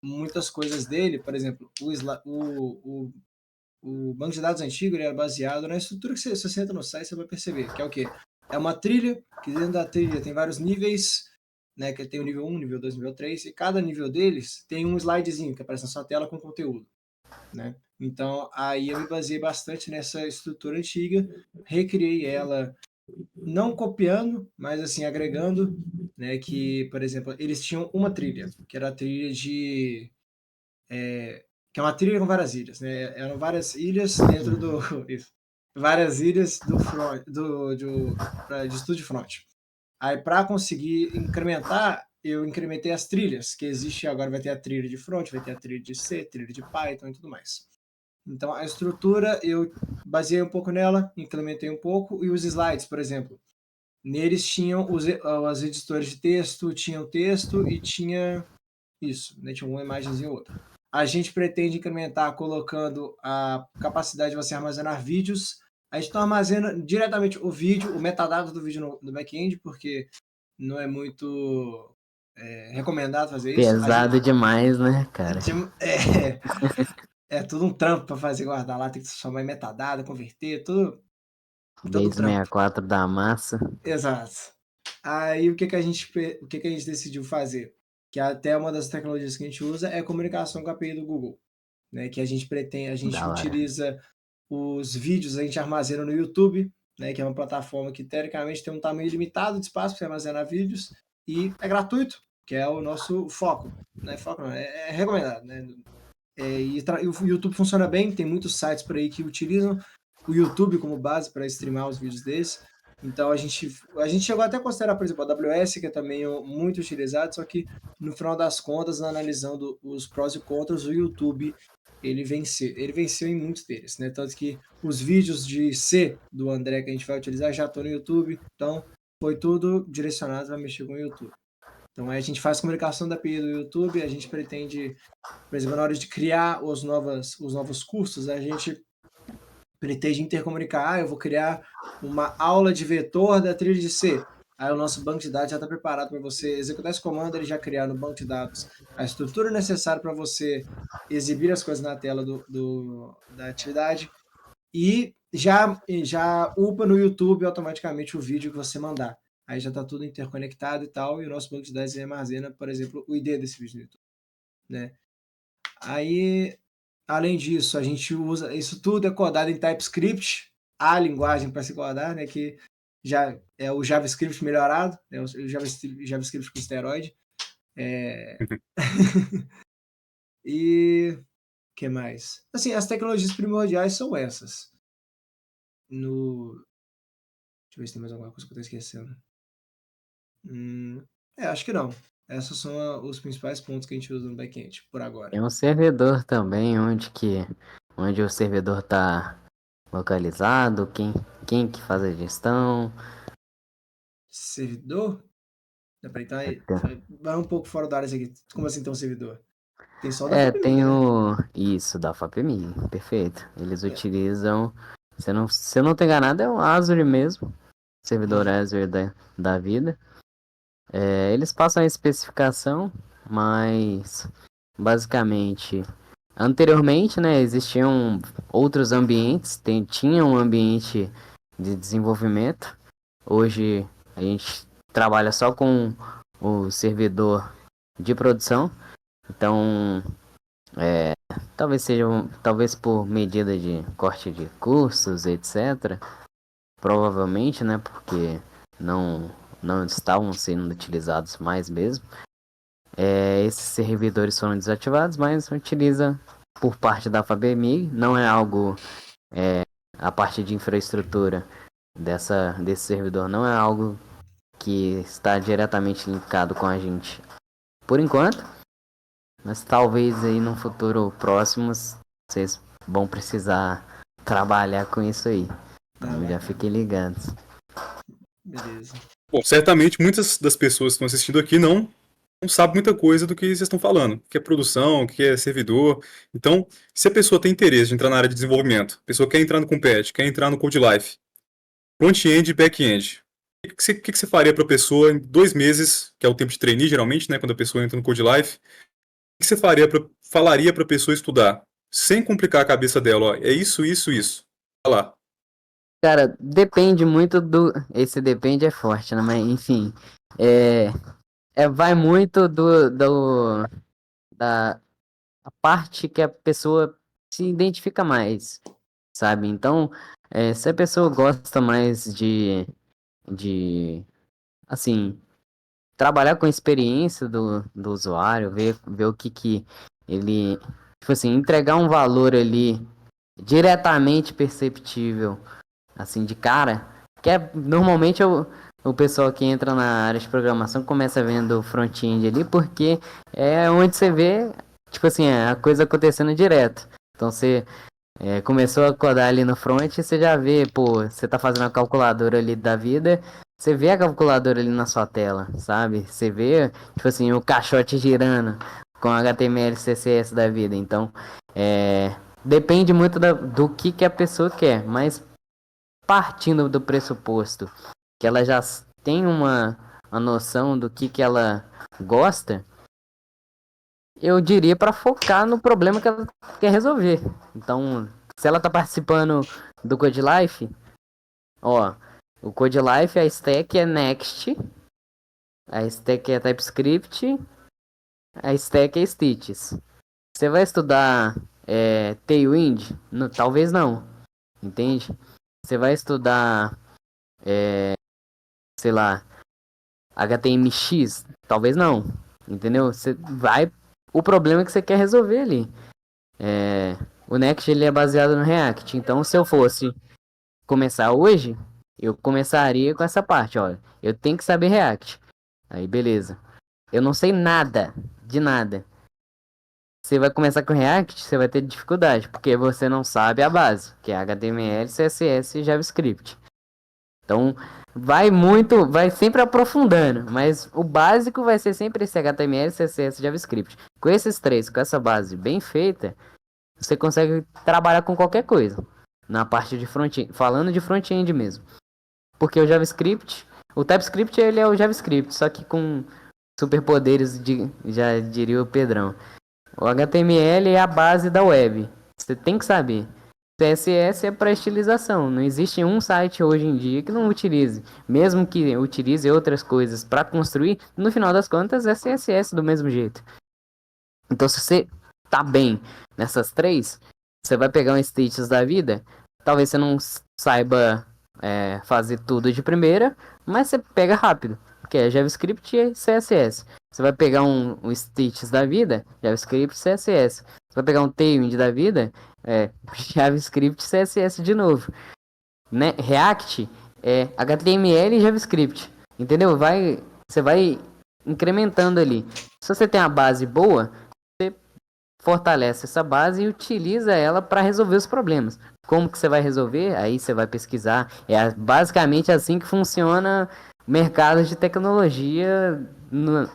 muitas coisas dele, por exemplo, o banco de dados antigo ele era baseado na estrutura que você entra no site, você vai perceber, que é o quê? É uma trilha, que dentro da trilha tem vários níveis, né? Que tem o nível 1, nível 2, nível 3, e cada nível deles tem um slidezinho que aparece na sua tela com conteúdo, né? Então, aí eu me baseei bastante nessa estrutura antiga, recriei ela não copiando, mas assim, agregando, né? Que, por exemplo, eles tinham uma trilha, que era a trilha de. Que é uma trilha com várias ilhas, né? Eram várias ilhas dentro do. Isso. Várias ilhas do front, de Studio Front. Aí, para conseguir incrementar, eu incrementei as trilhas, que existe agora, vai ter a trilha de front, vai ter a trilha de C, trilha de Python e tudo mais. Então, a estrutura eu baseei um pouco nela, implementei um pouco, e os slides, por exemplo. Neles tinham os editores de texto, tinha o texto e tinha isso, né? Tinha uma imagenzinha ou outra. A gente pretende incrementar colocando a capacidade de você armazenar vídeos. A gente não armazena diretamente o vídeo, o metadado do vídeo no back-end, porque não é muito recomendado fazer isso. Pesado demais, né, cara? É tudo um trampo para fazer, guardar lá, tem que transformar em metadado, converter, todo Base trampo. 64 da massa. Exato. Aí o que a gente decidiu fazer? Que até uma das tecnologias que a gente usa é a comunicação com a API do Google, né? Que a gente Da hora. utiliza os vídeos, a gente armazena no YouTube, né? Que é uma plataforma que teoricamente tem um tamanho limitado de espaço para armazenar vídeos e é gratuito, que é o nosso foco. Não é foco, não, é recomendado, né? E o YouTube funciona bem, tem muitos sites por aí que utilizam o YouTube como base para streamar os vídeos deles. Então a gente chegou até a considerar, por exemplo, a AWS, que é também muito utilizado, só que no final das contas, analisando os prós e contras, o YouTube ele venceu em muitos deles, né? Tanto que os vídeos de C do André que a gente vai utilizar já estão no YouTube, então foi tudo direcionado para mexer com o YouTube. Então a gente faz comunicação da API do YouTube, a gente pretende, por exemplo, na hora de criar os novos cursos, a gente pretende intercomunicar. Eu vou criar uma aula de vetor da trilha de C. Aí o nosso banco de dados já está preparado para você executar esse comando, ele já criar no banco de dados a estrutura necessária para você exibir as coisas na tela da atividade e já upa no YouTube automaticamente o vídeo que você mandar. Aí já está tudo interconectado e tal, e o nosso banco de dados armazena, por exemplo, o ID desse vídeo no YouTube, né? Aí, além disso, a gente usa isso tudo é codado em TypeScript, a linguagem para se codar, né? Que já é o JavaScript melhorado, né, o JavaScript com esteroide. E que mais? Assim, as tecnologias primordiais são essas. No... Deixa eu ver se tem mais alguma coisa que eu estou esquecendo. Acho que não. Essas são os principais pontos que a gente usa no back-end, por agora. Tem um servidor também, onde o servidor tá localizado, quem que faz a gestão. Servidor? Peraí, então Tem- vai um pouco fora da área isso aqui. Como assim tem um servidor? Tem só o da FAPMI, tem né? isso, da FAPMI, perfeito. Eles utilizam, se eu não tô enganado, é o Azure mesmo, servidor Azure da vida. Eles passam a especificação, mas basicamente, anteriormente, né, existiam outros ambientes, tinha um ambiente de desenvolvimento. Hoje a gente trabalha só com o servidor de produção, então talvez por medida de corte de custos, etc. Provavelmente, né, porque não não estavam sendo utilizados mais mesmo. Esses servidores foram desativados, mas utiliza por parte da FABMI, não é algo, a parte de infraestrutura desse servidor não é algo que está diretamente linkado com a gente por enquanto, mas talvez aí no futuro próximo vocês vão precisar trabalhar com isso aí. Então já fiquem ligados. Beleza. Bom, certamente muitas das pessoas que estão assistindo aqui não sabem muita coisa do que vocês estão falando, o que é produção, o que é servidor. Então, se a pessoa tem interesse de entrar na área de desenvolvimento, a pessoa quer entrar no Compet, quer entrar no CodeLife, front-end e back-end, o que você faria para a pessoa em 2 meses, que é o tempo de trainee geralmente, né, quando a pessoa entra no CodeLife, o que você falaria para a pessoa estudar, sem complicar a cabeça dela, ó, é isso, isso, isso. Vai lá. Cara, depende muito do. Esse depende é forte, né? Mas enfim. É, vai muito da a parte que a pessoa se identifica mais, sabe? Então, se a pessoa gosta mais de assim, trabalhar com a experiência do usuário, ver o que ele, tipo assim, entregar um valor ali diretamente perceptível, assim, de cara, que é normalmente o pessoal que entra na área de programação começa vendo o front-end ali, porque é onde você vê, tipo assim, a coisa acontecendo direto. Então você começou a codar ali no front, você já vê, pô, você tá fazendo a calculadora ali da vida, você vê a calculadora ali na sua tela, sabe? Você vê, tipo assim, o caixote girando com HTML, CSS da vida. Então, depende muito do que a pessoa quer, mas partindo do pressuposto que ela já tem uma noção do que ela gosta, eu diria para focar no problema que ela quer resolver. Então, se ela tá participando do Code Life, ó, o Code Life, a stack é Next, a stack é TypeScript, a stack é Stitches. Você vai estudar Tailwind? Talvez não, entende? Você vai estudar, sei lá, HTMX? Talvez não, entendeu? Você vai o problema que você quer resolver ali. O Next ele é baseado no React, então se eu fosse começar hoje, eu começaria com essa parte, olha, eu tenho que saber React. Aí beleza. Eu não sei nada, de nada. Você vai começar com React, você vai ter dificuldade, porque você não sabe a base, que é HTML, CSS e JavaScript. Então, vai sempre aprofundando, mas o básico vai ser sempre esse HTML, CSS e JavaScript. Com esses três, com essa base bem feita, você consegue trabalhar com qualquer coisa. Na parte de front-end, falando de front-end mesmo. Porque o JavaScript, o TypeScript ele é o JavaScript, só que com superpoderes, já diria o Pedrão. O HTML é a base da web. Você tem que saber. CSS é para estilização. Não existe um site hoje em dia que não utilize. Mesmo que utilize outras coisas para construir, no final das contas é CSS do mesmo jeito. Então, se você tá bem nessas três, você vai pegar um Stitches da vida. Talvez você não saiba fazer tudo de primeira, mas você pega rápido, porque é JavaScript e CSS. Você vai pegar um Stitches da vida, JavaScript e CSS. Você vai pegar um Tailwind da vida, JavaScript e CSS de novo. Né? React é HTML e JavaScript. Entendeu? Você vai incrementando ali. Se você tem a base boa, fortalece essa base e utiliza ela para resolver os problemas. Como que você vai resolver? Aí você vai pesquisar. É basicamente assim que funciona mercado de tecnologia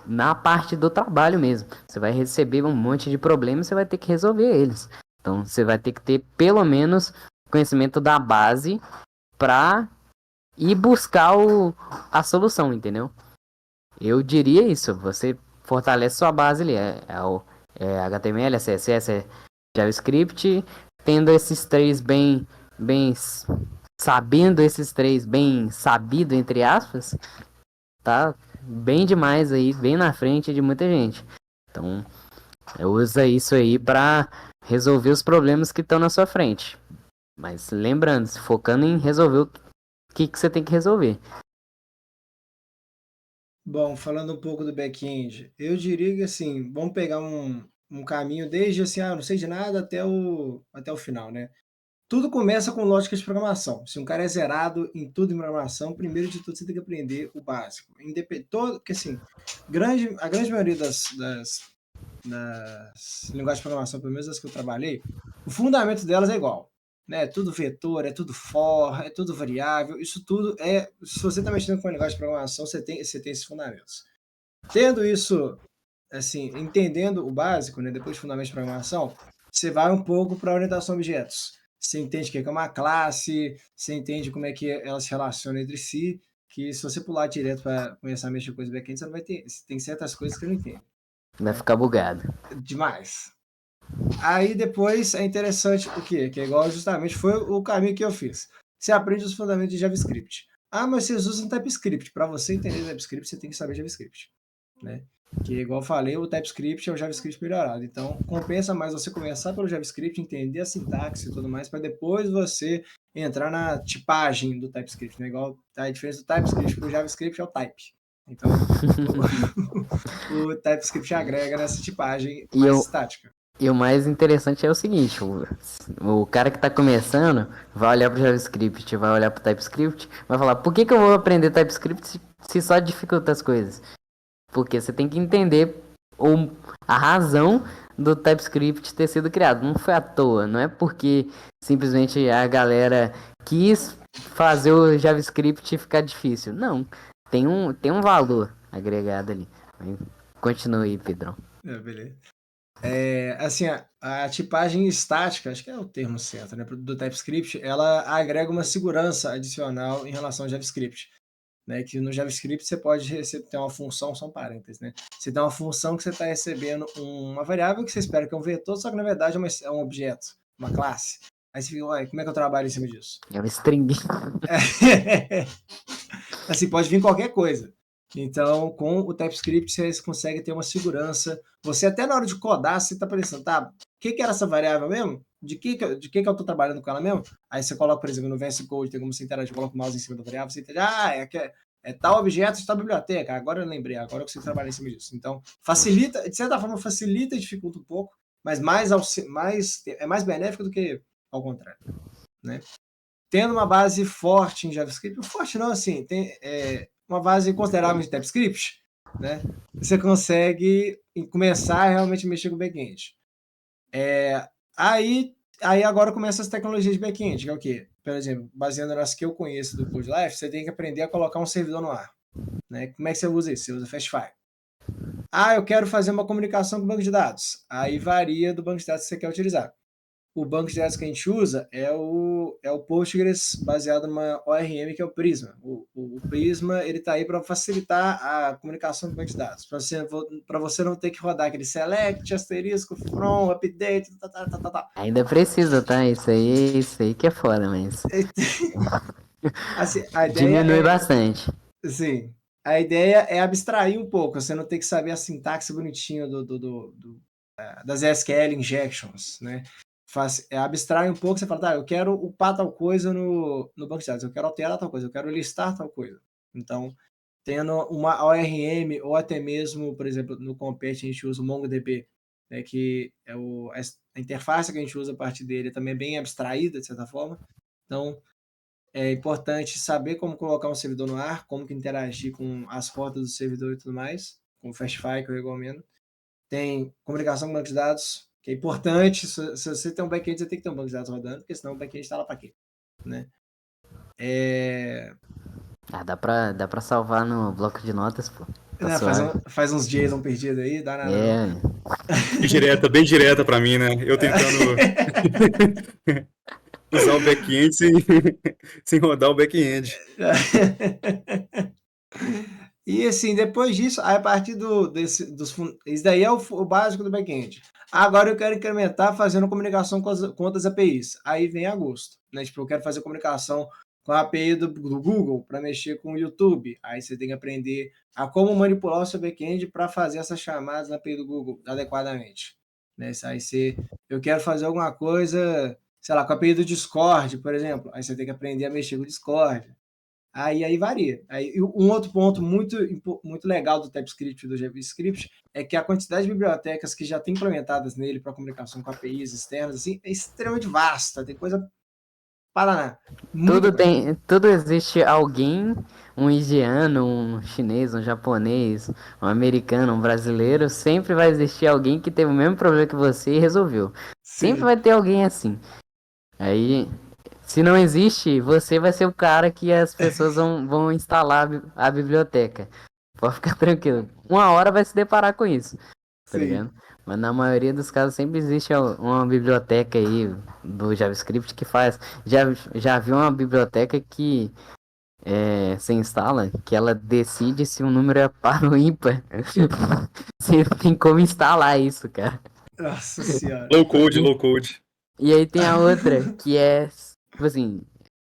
na parte do trabalho mesmo. Você vai receber um monte de problemas e você vai ter que resolver eles. Então você vai ter que ter pelo menos conhecimento da base para ir buscar a solução, entendeu? Eu diria isso. Você fortalece sua base ali. HTML, CSS, JavaScript, tendo esses três sabendo esses três bem sabido, entre aspas, tá bem demais aí, bem na frente de muita gente. Então, usa isso aí para resolver os problemas que estão na sua frente. Mas lembrando, focando em resolver o que você tem que resolver. Bom, falando um pouco do back-end, eu diria que assim, vamos pegar um caminho desde assim, não sei de nada até o final, né? Tudo começa com lógica de programação. Se um cara é zerado em tudo em programação, primeiro de tudo você tem que aprender o básico. Porque assim, a grande maioria das linguagens de programação, pelo menos as que eu trabalhei, o fundamento delas é igual. Né? É tudo vetor, é tudo for, é tudo variável, isso tudo é. Se você está mexendo com a linguagem de programação, você tem esses fundamentos. Tendo isso, assim, entendendo o básico, né, depois de fundamentos de programação, você vai um pouco para a orientação a objetos. Você entende o que é uma classe, você entende como é que elas se relacionam entre si, que se você pular direto para começar a mexer com coisas back-end, você não vai ter. Tem certas coisas que eu não entendo. Vai ficar bugado. Demais. Aí depois é interessante o quê? Que é igual justamente foi o caminho que eu fiz. Você aprende os fundamentos de JavaScript. Mas vocês usam TypeScript. Para você entender TypeScript, você tem que saber JavaScript. Né? Que, igual eu falei, o TypeScript é o JavaScript melhorado. Então, compensa mais você começar pelo JavaScript, entender a sintaxe e tudo mais, para depois você entrar na tipagem do TypeScript, né? Igual a diferença do TypeScript para o JavaScript é o type. Então, o TypeScript agrega nessa tipagem E mais eu- estática. E o mais interessante é o seguinte, o cara que tá começando vai olhar pro JavaScript, vai olhar pro TypeScript, vai falar, por que eu vou aprender TypeScript se só dificulta as coisas? Porque você tem que entender a razão do TypeScript ter sido criado. Não foi à toa, não é porque simplesmente a galera quis fazer o JavaScript ficar difícil. Não, tem um valor agregado ali. Continua aí, Pedrão. Beleza. Assim, a tipagem estática, acho que é o termo certo, né, do TypeScript, ela agrega uma segurança adicional em relação ao JavaScript, né, que no JavaScript você pode ter uma função, são parênteses, né, você tem uma função que você está recebendo uma variável que você espera que é um vetor, só que na verdade é um objeto, uma classe. Aí você fica, ué, como é que eu trabalho em cima disso? É um string. Assim, pode vir qualquer coisa. Então, com o TypeScript, você consegue ter uma segurança. Você até na hora de codar, você está pensando, tá, o que era essa variável mesmo? De que eu estou trabalhando com ela mesmo? Aí você coloca, por exemplo, no VS Code, tem como você interagir, coloca o mouse em cima da variável, você entende, é tal objeto de tal biblioteca. Agora eu lembrei, agora eu consigo trabalhar em cima disso. Então, facilita, de certa forma, facilita e dificulta um pouco, mas é mais benéfico do que ao contrário, né? Tendo uma base forte em JavaScript, forte não, assim, tem uma base considerável de TypeScript, né? Você consegue começar a realmente mexer com o back-end. Aí agora começam as tecnologias de back-end, que é o quê? Por exemplo, baseando nas que eu conheço do CodeLife, você tem que aprender a colocar um servidor no ar. Né? Como é que você usa isso? Você usa Fastfire. Eu quero fazer uma comunicação com o banco de dados. Aí varia do banco de dados que você quer utilizar. O banco de dados que a gente usa é o Postgres baseado numa ORM que é o Prisma. O Prisma ele está aí para facilitar a comunicação com o banco de dados, para você não ter que rodar aquele select, asterisco, from, update, tá. Ainda precisa, tá? Isso aí que é foda, mas Assim, a ideia diminui bastante. Sim, a ideia é abstrair um pouco, você não tem que saber a sintaxe bonitinha das SQL injections, né? Abstrai um pouco, você fala, tá, eu quero upar tal coisa no banco de dados, eu quero alterar tal coisa, eu quero listar tal coisa. Então, tendo uma ORM, ou até mesmo, por exemplo, no Compete a gente usa o MongoDB, né, que é a interface que a gente usa a partir dele também é bem abstraída, de certa forma. Então, é importante saber como colocar um servidor no ar, como que interagir com as rotas do servidor e tudo mais, com o Fastfire, que eu recomendo. Tem comunicação com banco de dados, que é importante. Se você tem um back-end, você tem que ter um banco de dados rodando, porque senão o back-end está lá para quê? Né? Dá pra salvar no bloco de notas, pô. Tá suave. Faz uns JSON perdidos aí, dá nada. Bem direta pra mim, né? Eu tentando usar o back-end sem rodar o back-end. E assim, depois disso, aí a partir isso daí é o básico do back-end. Agora eu quero incrementar fazendo comunicação com outras APIs. Aí vem agosto, né? Tipo, eu quero fazer comunicação com a API do Google para mexer com o YouTube. Aí você tem que aprender a como manipular o seu back-end para fazer essas chamadas na API do Google adequadamente. Né? Eu quero fazer alguma coisa, sei lá, com a API do Discord, por exemplo. Aí você tem que aprender a mexer com o Discord. Aí varia. Um outro ponto muito legal do TypeScript e do JavaScript é que a quantidade de bibliotecas que já tem implementadas nele para comunicação com APIs externas assim, é extremamente vasta. Tem coisa para Tudo existe alguém, um indiano, um chinês, um japonês, um americano, um brasileiro, sempre vai existir alguém que teve o mesmo problema que você e resolveu. Sempre vai ter alguém assim. Aí, se não existe, você vai ser o cara que as pessoas vão instalar a biblioteca. Pode ficar tranquilo. Uma hora vai se deparar com isso, tá ligado? Mas na maioria dos casos sempre existe uma biblioteca aí do JavaScript que faz. Já vi uma biblioteca que você instala, que ela decide se o número é par ou ímpar. Você tem como instalar isso, cara. Nossa senhora. Low code. E aí tem a outra, que é, tipo assim,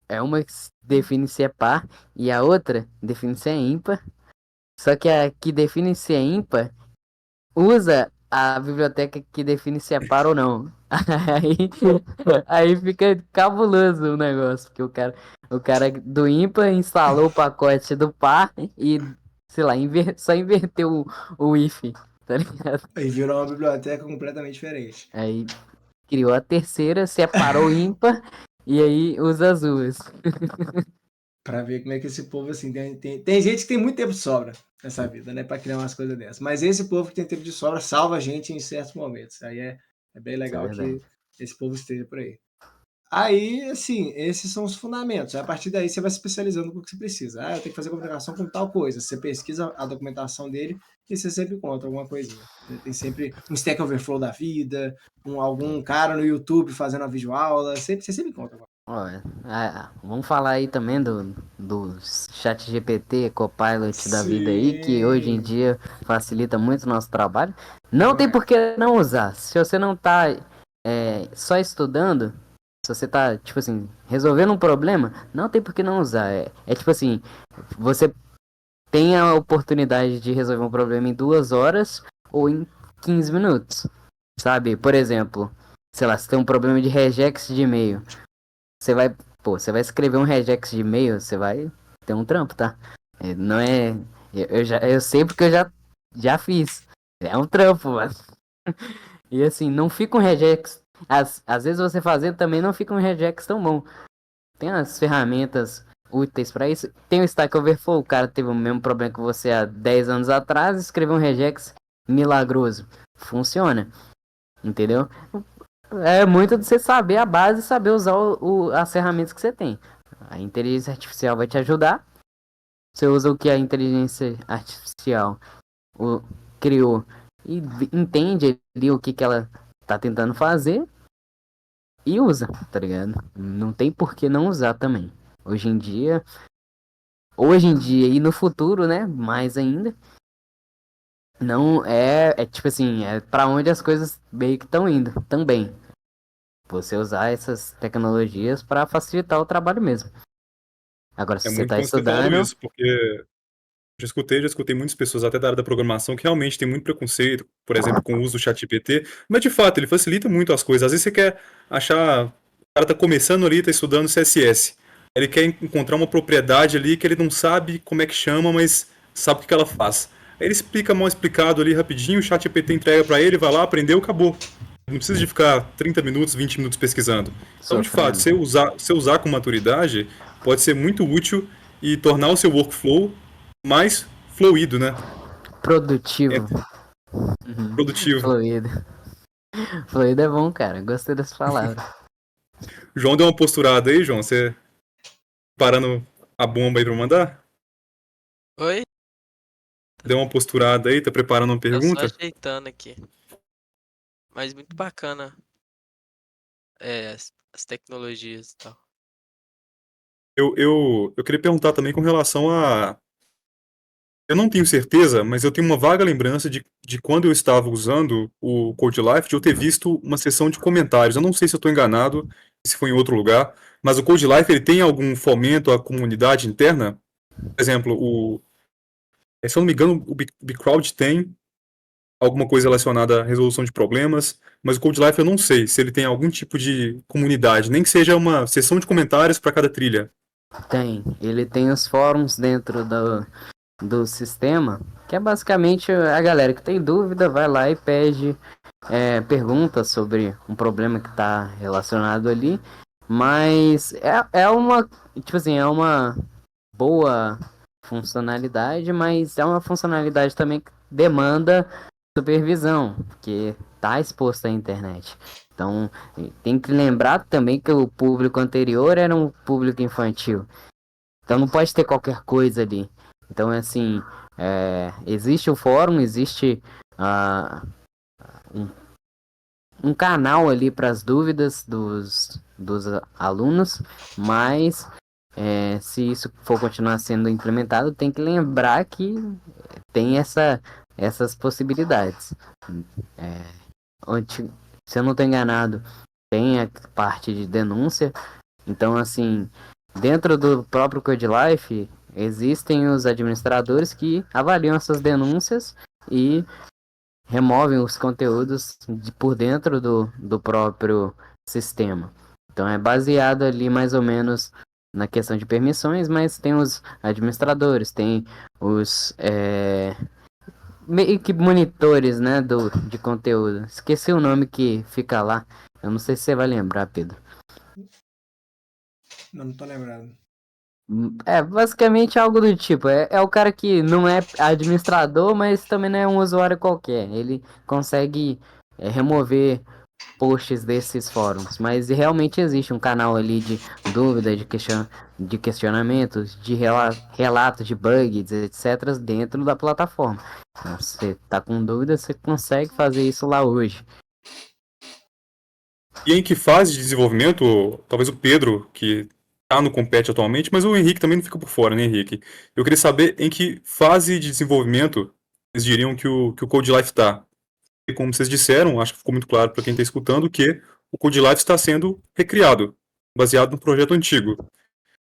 é uma que define se é par e a outra define se é ímpar. Só que a que define se é ímpar usa a biblioteca que define se é par ou não. Aí, aí fica cabuloso o negócio, porque o cara do ímpar instalou o pacote do par e, sei lá, só inverteu o if, tá ligado? Aí virou uma biblioteca completamente diferente. Aí criou a terceira, separou o ímpar e aí usa as duas. Pra ver como é que esse povo, assim, tem gente que tem muito tempo de sobra nessa vida, né? Pra criar umas coisas dessas. Mas esse povo que tem tempo de sobra salva a gente em certos momentos. Aí é bem Isso é legal verdade. que esse povo esteja por aí. Aí, assim, esses são os fundamentos. A partir daí você vai se especializando no que você precisa. Ah, eu tenho que fazer comunicação com tal coisa. Você pesquisa a documentação dele e você sempre encontra alguma coisinha. Tem sempre um Stack Overflow da vida, algum cara no YouTube fazendo uma videoaula. Você sempre encontra alguma Ó, vamos falar aí também do chat GPT, Copilot da vida aí, que hoje em Sim. dia facilita muito o nosso trabalho. Não tem Demais. por que não usar. Se você não tá só estudando, se você tá, tipo assim, resolvendo um problema, não tem por que não usar. É tipo assim, você tem a oportunidade de resolver um problema em 2 horas ou em 15 minutos, sabe? Por exemplo, sei lá, você tem um problema de regex de e-mail. Você vai, você vai escrever um regex de e-mail, você vai ter um trampo, tá? Não é. Eu sei porque eu já fiz. É um trampo, mas. E assim, não fica um regex. Às vezes você fazer também não fica um regex tão bom. Tem as ferramentas úteis pra isso. Tem o Stack Overflow, o cara teve o mesmo problema que você há 10 anos atrás, escreveu um regex milagroso. Funciona, entendeu? É muito de você saber a base e saber usar as ferramentas que você tem. A inteligência artificial vai te ajudar. Você usa o que a inteligência artificial o- criou e entende ali o que ela tá tentando fazer e usa, tá ligado? Não tem por que não usar também. Hoje em dia, hoje em dia e no futuro, né? Mais ainda. Não é tipo assim, é para onde as coisas meio que estão indo também. Você usar essas tecnologias para facilitar o trabalho mesmo. Agora, se É você muito tá bom você ter falado estudando, isso, porque já escutei muitas pessoas, até da área da programação, que realmente tem muito preconceito, por exemplo, com o uso do ChatGPT, mas de fato ele facilita muito as coisas. Às vezes você quer achar. O cara tá começando ali, tá estudando CSS. Ele quer encontrar uma propriedade ali que ele não sabe como é que chama, mas sabe o que ela faz. Aí ele explica mal explicado ali rapidinho, o ChatGPT entrega para ele, vai lá, aprendeu, acabou. Não precisa de ficar 30 minutos, 20 minutos pesquisando. Então, de fato, sofrendo. se usar com maturidade, pode ser muito útil e tornar o seu workflow mais fluido, né? É Produtivo. Uhum. produtivo. Fluido. Fluido é bom, cara. Gostei dessa palavra. João deu uma posturada aí, João. Você parando a bomba aí pra mandar? Oi? Deu uma posturada aí, tá preparando uma Tô só pergunta? ajeitando aqui. Mas muito bacana as tecnologias e tal. Eu queria perguntar também com relação a. Eu não tenho certeza, mas eu tenho uma vaga lembrança de quando eu estava usando o CodeLife, de eu ter visto uma seção de comentários. Eu não sei se eu estou enganado, se foi em outro lugar, mas o CodeLife ele tem algum fomento à comunidade interna? Por exemplo, se eu não me engano, o BitCrowd tem alguma coisa relacionada à resolução de problemas, mas o CodeLife eu não sei se ele tem algum tipo de comunidade, nem que seja uma seção de comentários para cada trilha. Tem. Ele tem os fóruns dentro do sistema, que é basicamente a galera que tem dúvida vai lá e pede perguntas sobre um problema que está relacionado ali. Mas é uma, tipo assim, é uma boa funcionalidade, mas é uma funcionalidade também que demanda supervisão, porque tá exposto à internet. Então, tem que lembrar também que o público anterior era um público infantil. Então não pode ter qualquer coisa ali. Então, assim, existe o fórum, existe ah, um, um canal ali para as dúvidas dos alunos, mas se isso for continuar sendo implementado, tem que lembrar que tem essas possibilidades. É, se eu não estou enganado, tem a parte de denúncia. Então, assim, dentro do próprio CodeLife, existem os administradores que avaliam essas denúncias e removem os conteúdos por dentro do próprio sistema. Então é baseado ali mais ou menos na questão de permissões, mas tem os administradores, tem os meio que monitores, né, de conteúdo. Esqueci o nome que fica lá. Eu não sei se você vai lembrar, Pedro. Não tô lembrando. É basicamente algo do tipo. É o cara que não é administrador, mas também não é um usuário qualquer. Ele consegue remover posts desses fóruns. Mas realmente existe um canal ali de dúvida, de questionamentos, de relatos de bugs, etc. dentro da plataforma. Então, se você tá com dúvida, você consegue fazer isso lá hoje. E em que fase de desenvolvimento, talvez o Pedro, que está no Compete atualmente, mas o Henrique também não fica por fora, né, Henrique? Eu queria saber em que fase de desenvolvimento vocês diriam que o CodeLife está. E como vocês disseram, acho que ficou muito claro para quem está escutando que o CodeLife está sendo recriado, baseado no projeto antigo.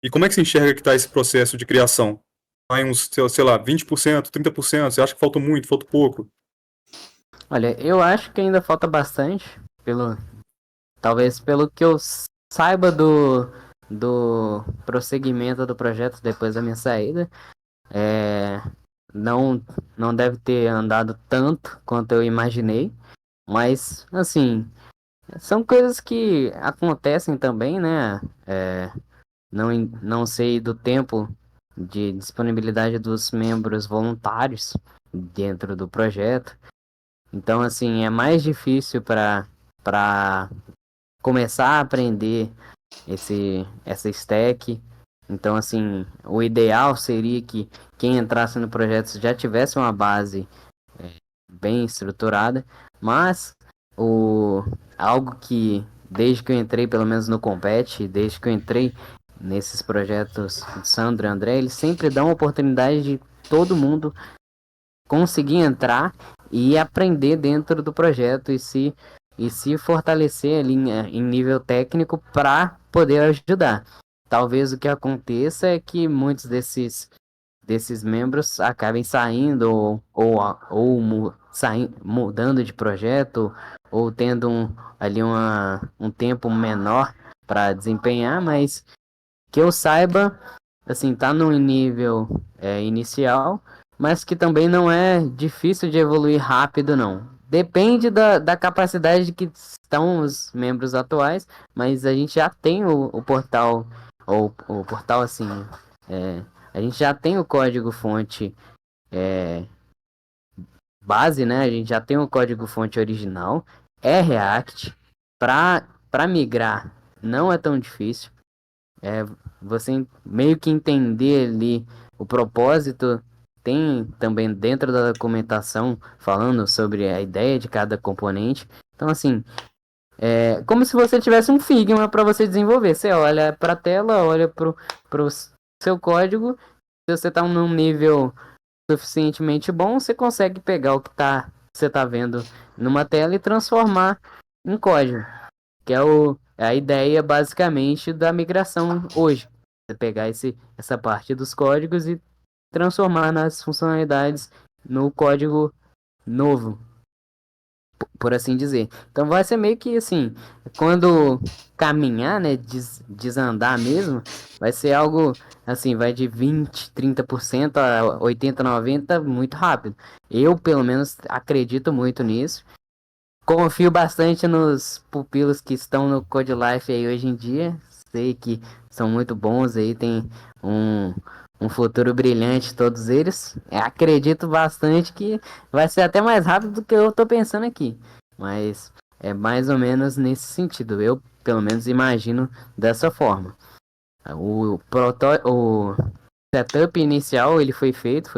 E como é que você enxerga que está esse processo de criação? Vai uns, sei lá, 20%, 30%? Você acha que falta muito, falta pouco? Olha, eu acho que ainda falta bastante, talvez pelo que eu saiba do prosseguimento do projeto depois da minha saída. É, não, não deve ter andado tanto quanto eu imaginei, mas assim, são coisas que acontecem também, né? Não sei do tempo de disponibilidade dos membros voluntários dentro do projeto. Então, assim, é mais difícil para começar a aprender essa stack. Então, assim, o ideal seria que quem entrasse no projeto já tivesse uma base bem estruturada, mas o algo que desde que eu entrei, pelo menos no Compete, desde que eu entrei nesses projetos de Sandro e André, eles sempre dão a oportunidade de todo mundo conseguir entrar e aprender dentro do projeto e se fortalecer ali em nível técnico para poder ajudar. Talvez o que aconteça é que muitos desses membros acabem saindo mudando de projeto ou tendo ali um tempo menor para desempenhar, mas que eu saiba, assim, tá num nível inicial, mas que também não é difícil de evoluir rápido, não. Depende da capacidade que estão os membros atuais, mas a gente já tem o portal, ou o portal assim, a gente já tem o código-fonte base, né? A gente já tem o código-fonte original, é React. Para migrar não é tão difícil. Você meio que entender ali o propósito, tem também dentro da documentação falando sobre a ideia de cada componente. Então, assim, é como se você tivesse um Figma para você desenvolver. Você olha para a tela, olha para o seu código. Se você está num nível suficientemente bom, você consegue pegar o que você está vendo numa tela e transformar em código, que é a ideia basicamente da migração hoje. Você pegar essa parte dos códigos e transformar nas funcionalidades no código novo, por assim dizer. Então vai ser meio que assim, quando caminhar, né, desandar mesmo, vai ser algo assim, vai de 20, 30% a 80, 90 muito rápido. Eu, pelo menos, acredito muito nisso. Confio bastante nos pupilos que estão no CodeLife aí hoje em dia. Sei que são muito bons aí, tem um, um futuro brilhante todos eles. Acredito bastante que vai ser até mais rápido do que eu tô pensando aqui. Mas é mais ou menos nesse sentido. Eu, pelo menos, imagino dessa forma. O setup inicial ele foi feito,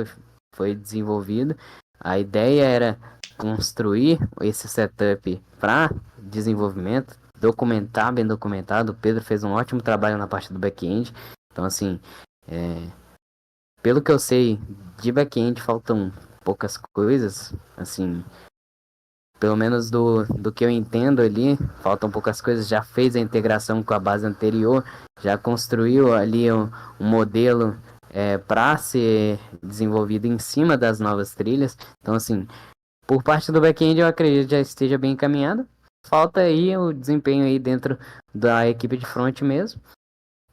foi desenvolvido. A ideia era construir esse setup para desenvolvimento, documentar, bem documentado. O Pedro fez um ótimo trabalho na parte do back-end. Então, assim, pelo que eu sei, de back-end faltam poucas coisas. Assim, pelo menos do que eu entendo ali, faltam poucas coisas, já fez a integração com a base anterior, já construiu ali um modelo para ser desenvolvido em cima das novas trilhas. Então, assim, por parte do back-end eu acredito que já esteja bem encaminhado. Falta aí o desempenho aí dentro da equipe de front mesmo.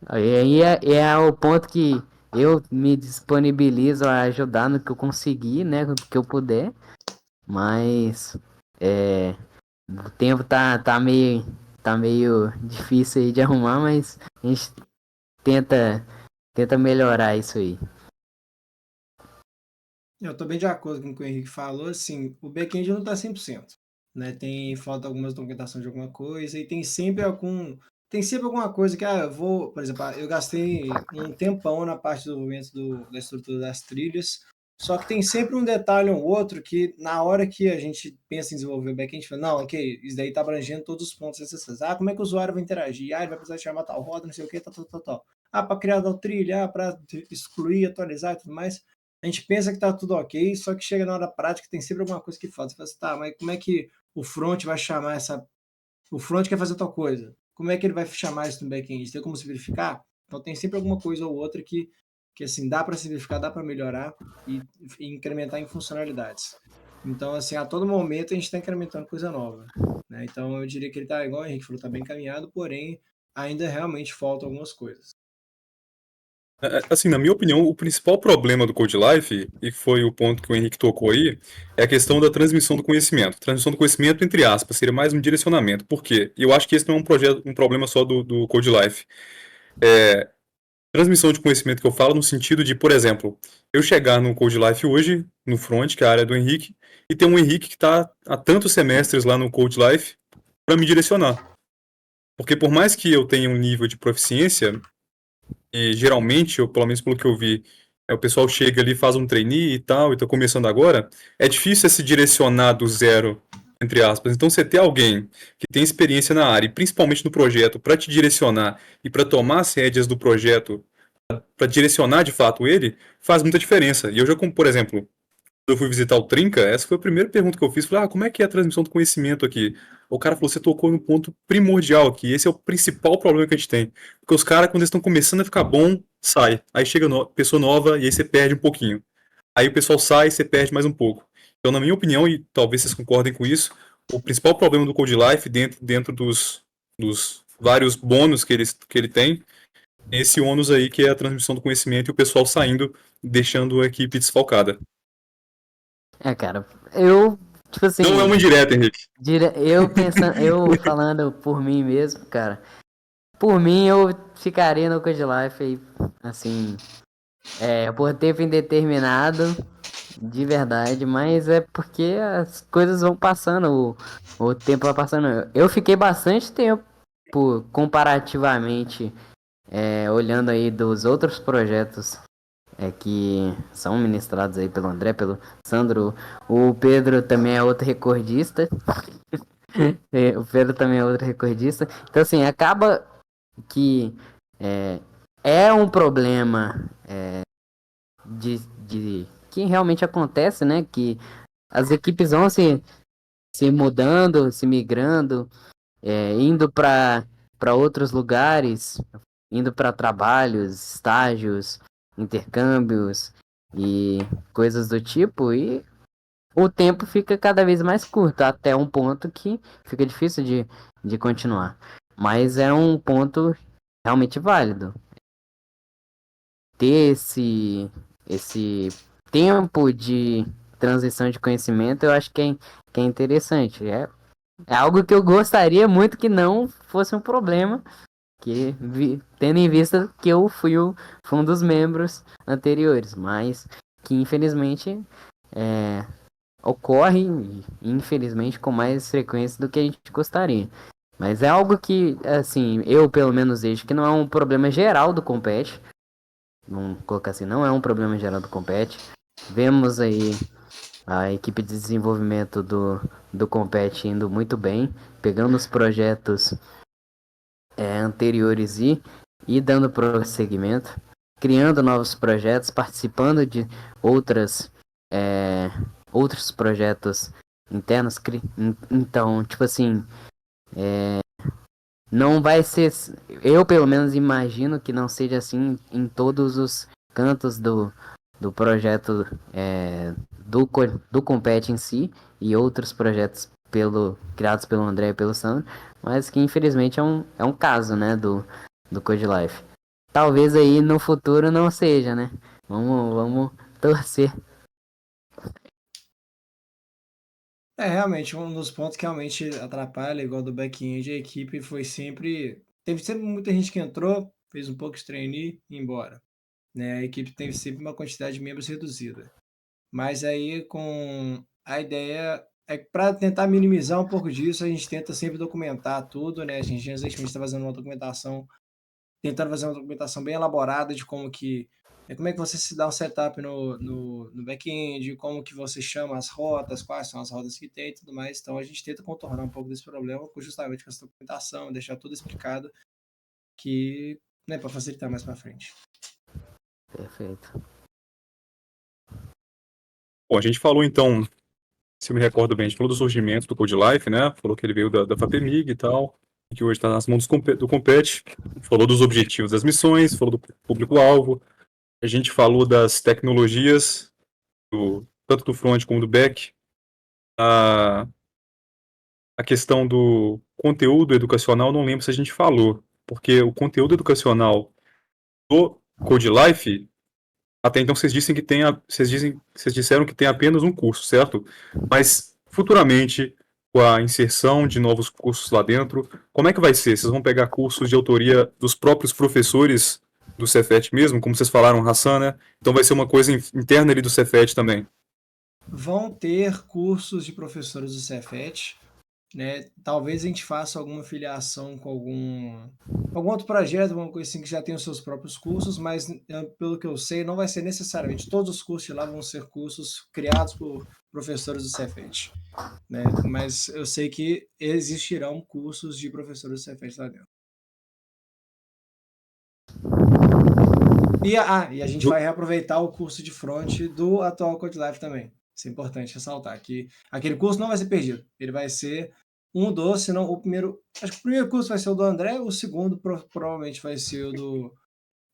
Aí é o ponto que eu me disponibilizo a ajudar no que eu conseguir, né, no que eu puder. Mas o tempo tá meio difícil aí de arrumar, mas a gente tenta melhorar isso aí. Eu tô bem de acordo com o que o Henrique falou, assim, o back-end não tá 100%, né? Falta algumas documentações de alguma coisa e tem sempre alguma coisa que, eu vou, por exemplo, eu gastei um tempão na parte do desenvolvimento da estrutura das trilhas, só que tem sempre um detalhe ou outro que na hora que a gente pensa em desenvolver o back-end, fala, não, ok, isso daí tá abrangendo todos os pontos necessários. Como é que o usuário vai interagir? Ele vai precisar chamar tal roda, não sei o que, tal. Para criar tal trilha, para excluir, atualizar e tudo mais. A gente pensa que tá tudo ok, só que chega na hora prática tem sempre alguma coisa que falta. Você fala assim, tá, mas como é que o front vai chamar essa. O front quer fazer tal coisa. Como é que ele vai chamar isso no back-end? Tem como simplificar? Então tem sempre alguma coisa ou outra que assim, dá para simplificar, dá para melhorar e incrementar em funcionalidades. Então, assim, a todo momento a gente está incrementando coisa nova. Né? Então eu diria que ele tá, igual o Henrique falou, tá bem encaminhado, porém ainda realmente faltam algumas coisas. Assim, na minha opinião, o principal problema do Code Life, e foi o ponto que o Henrique tocou aí, é a questão da transmissão do conhecimento. Transmissão do conhecimento, entre aspas, seria mais um direcionamento. Por quê? E eu acho que esse não é um problema só do Code Life. Transmissão de conhecimento que eu falo no sentido de, por exemplo, eu chegar no Code Life hoje, no front, que é a área do Henrique, e ter um Henrique que está há tantos semestres lá no Code Life para me direcionar. Porque por mais que eu tenha um nível de proficiência, e geralmente, pelo menos pelo que eu vi, o pessoal chega ali, faz um trainee e tal, e tá começando agora, é difícil se direcionar do zero, entre aspas. Então, você ter alguém que tem experiência na área, e principalmente no projeto, para te direcionar e para tomar as rédeas do projeto, para direcionar de fato ele, faz muita diferença. E eu já, como, por exemplo, quando eu fui visitar o Trinca, essa foi a primeira pergunta que eu fiz. Falei, como é que é a transmissão do conhecimento aqui? O cara falou, você tocou no ponto primordial aqui. Esse é o principal problema que a gente tem. Porque os caras, quando eles estão começando a ficar bom, sai. Aí chega pessoa nova e aí você perde um pouquinho. Aí o pessoal sai e você perde mais um pouco. Então, na minha opinião, e talvez vocês concordem com isso, o principal problema do Code Life, dentro dos vários bônus que ele tem, é esse ônus aí que é a transmissão do conhecimento e o pessoal saindo, deixando a equipe desfalcada. Cara, eu, tipo assim, Não é uma indireta, Henrique. eu falando por mim mesmo, cara, por mim eu ficaria no Code Life aí, assim, por tempo indeterminado, de verdade, mas é porque as coisas vão passando, o tempo vai passando. Eu fiquei bastante tempo, comparativamente, olhando aí dos outros projetos que são ministrados aí pelo André, pelo Sandro. O Pedro também é outro recordista. O Pedro também é outro recordista. Então, assim, acaba que é um problema de que realmente acontece, né? Que as equipes vão se mudando, se migrando, indo para outros lugares, indo para trabalhos, estágios, intercâmbios e coisas do tipo, e o tempo fica cada vez mais curto, até um ponto que fica difícil de continuar. Mas é um ponto realmente válido. Ter esse tempo de transição de conhecimento, eu acho que é interessante. É algo que eu gostaria muito que não fosse um problema, tendo em vista que eu fui um dos membros anteriores, mas que infelizmente ocorre, infelizmente, com mais frequência do que a gente gostaria. Mas é algo que, assim, eu pelo menos vejo que não é um problema geral do Compete. Vamos colocar assim, não é um problema geral do Compete. Vemos aí a equipe de desenvolvimento do Compete indo muito bem, pegando os projetos anteriores e dando prosseguimento, criando novos projetos, participando de outros projetos internos. Então, tipo assim, não vai ser. Eu, pelo menos, imagino que não seja assim em todos os cantos do projeto do Compete em si e outros projetos criados pelo André e pelo Sandro, mas que infelizmente é um caso, né, do Code Life. Talvez aí no futuro não seja, né? Vamos torcer. Realmente, um dos pontos que realmente atrapalha, igual do back-end, a equipe foi sempre. Teve sempre muita gente que entrou, fez um pouco de trainee e ia embora. Né? A equipe teve sempre uma quantidade de membros reduzida. Mas aí, com a ideia é que para tentar minimizar um pouco disso, a gente tenta sempre documentar tudo, né? A gente recentemente está fazendo uma documentação, tentando fazer uma documentação bem elaborada de como é que você se dá um setup no back-end, como que você chama as rotas, quais são as rotas que tem e tudo mais. Então a gente tenta contornar um pouco desse problema justamente com essa documentação, deixar tudo explicado que, né, para facilitar mais para frente. Perfeito. Bom, a gente falou então, se eu me recordo bem, a gente falou do surgimento do Code Life, né? Falou que ele veio da FAPEMIG e tal, que hoje está nas mãos do Compete. Falou dos objetivos das missões, falou do público-alvo. A gente falou das tecnologias, tanto do front como do back. A questão do conteúdo educacional, não lembro se a gente falou, porque o conteúdo educacional do Code Life, até então vocês disseram que tem apenas um curso, certo? Mas futuramente, com a inserção de novos cursos lá dentro, como é que vai ser? Vocês vão pegar cursos de autoria dos próprios professores do Cefet mesmo, como vocês falaram, Hassan, né? Então vai ser uma coisa interna ali do Cefet também. Vão ter cursos de professores do Cefet, né? Talvez a gente faça alguma filiação com algum outro projeto, alguma coisa assim que já tem os seus próprios cursos, mas pelo que eu sei, não vai ser necessariamente todos os cursos de lá vão ser cursos criados por professores do Cefet, né? Mas eu sei que existirão cursos de professores do Cefet lá dentro. E a gente vai reaproveitar o curso de front do atual Code Life também. Isso é importante ressaltar, que aquele curso não vai ser perdido. Ele vai ser um dos, se não o primeiro. Acho que o primeiro curso vai ser o do André, o segundo provavelmente vai ser o do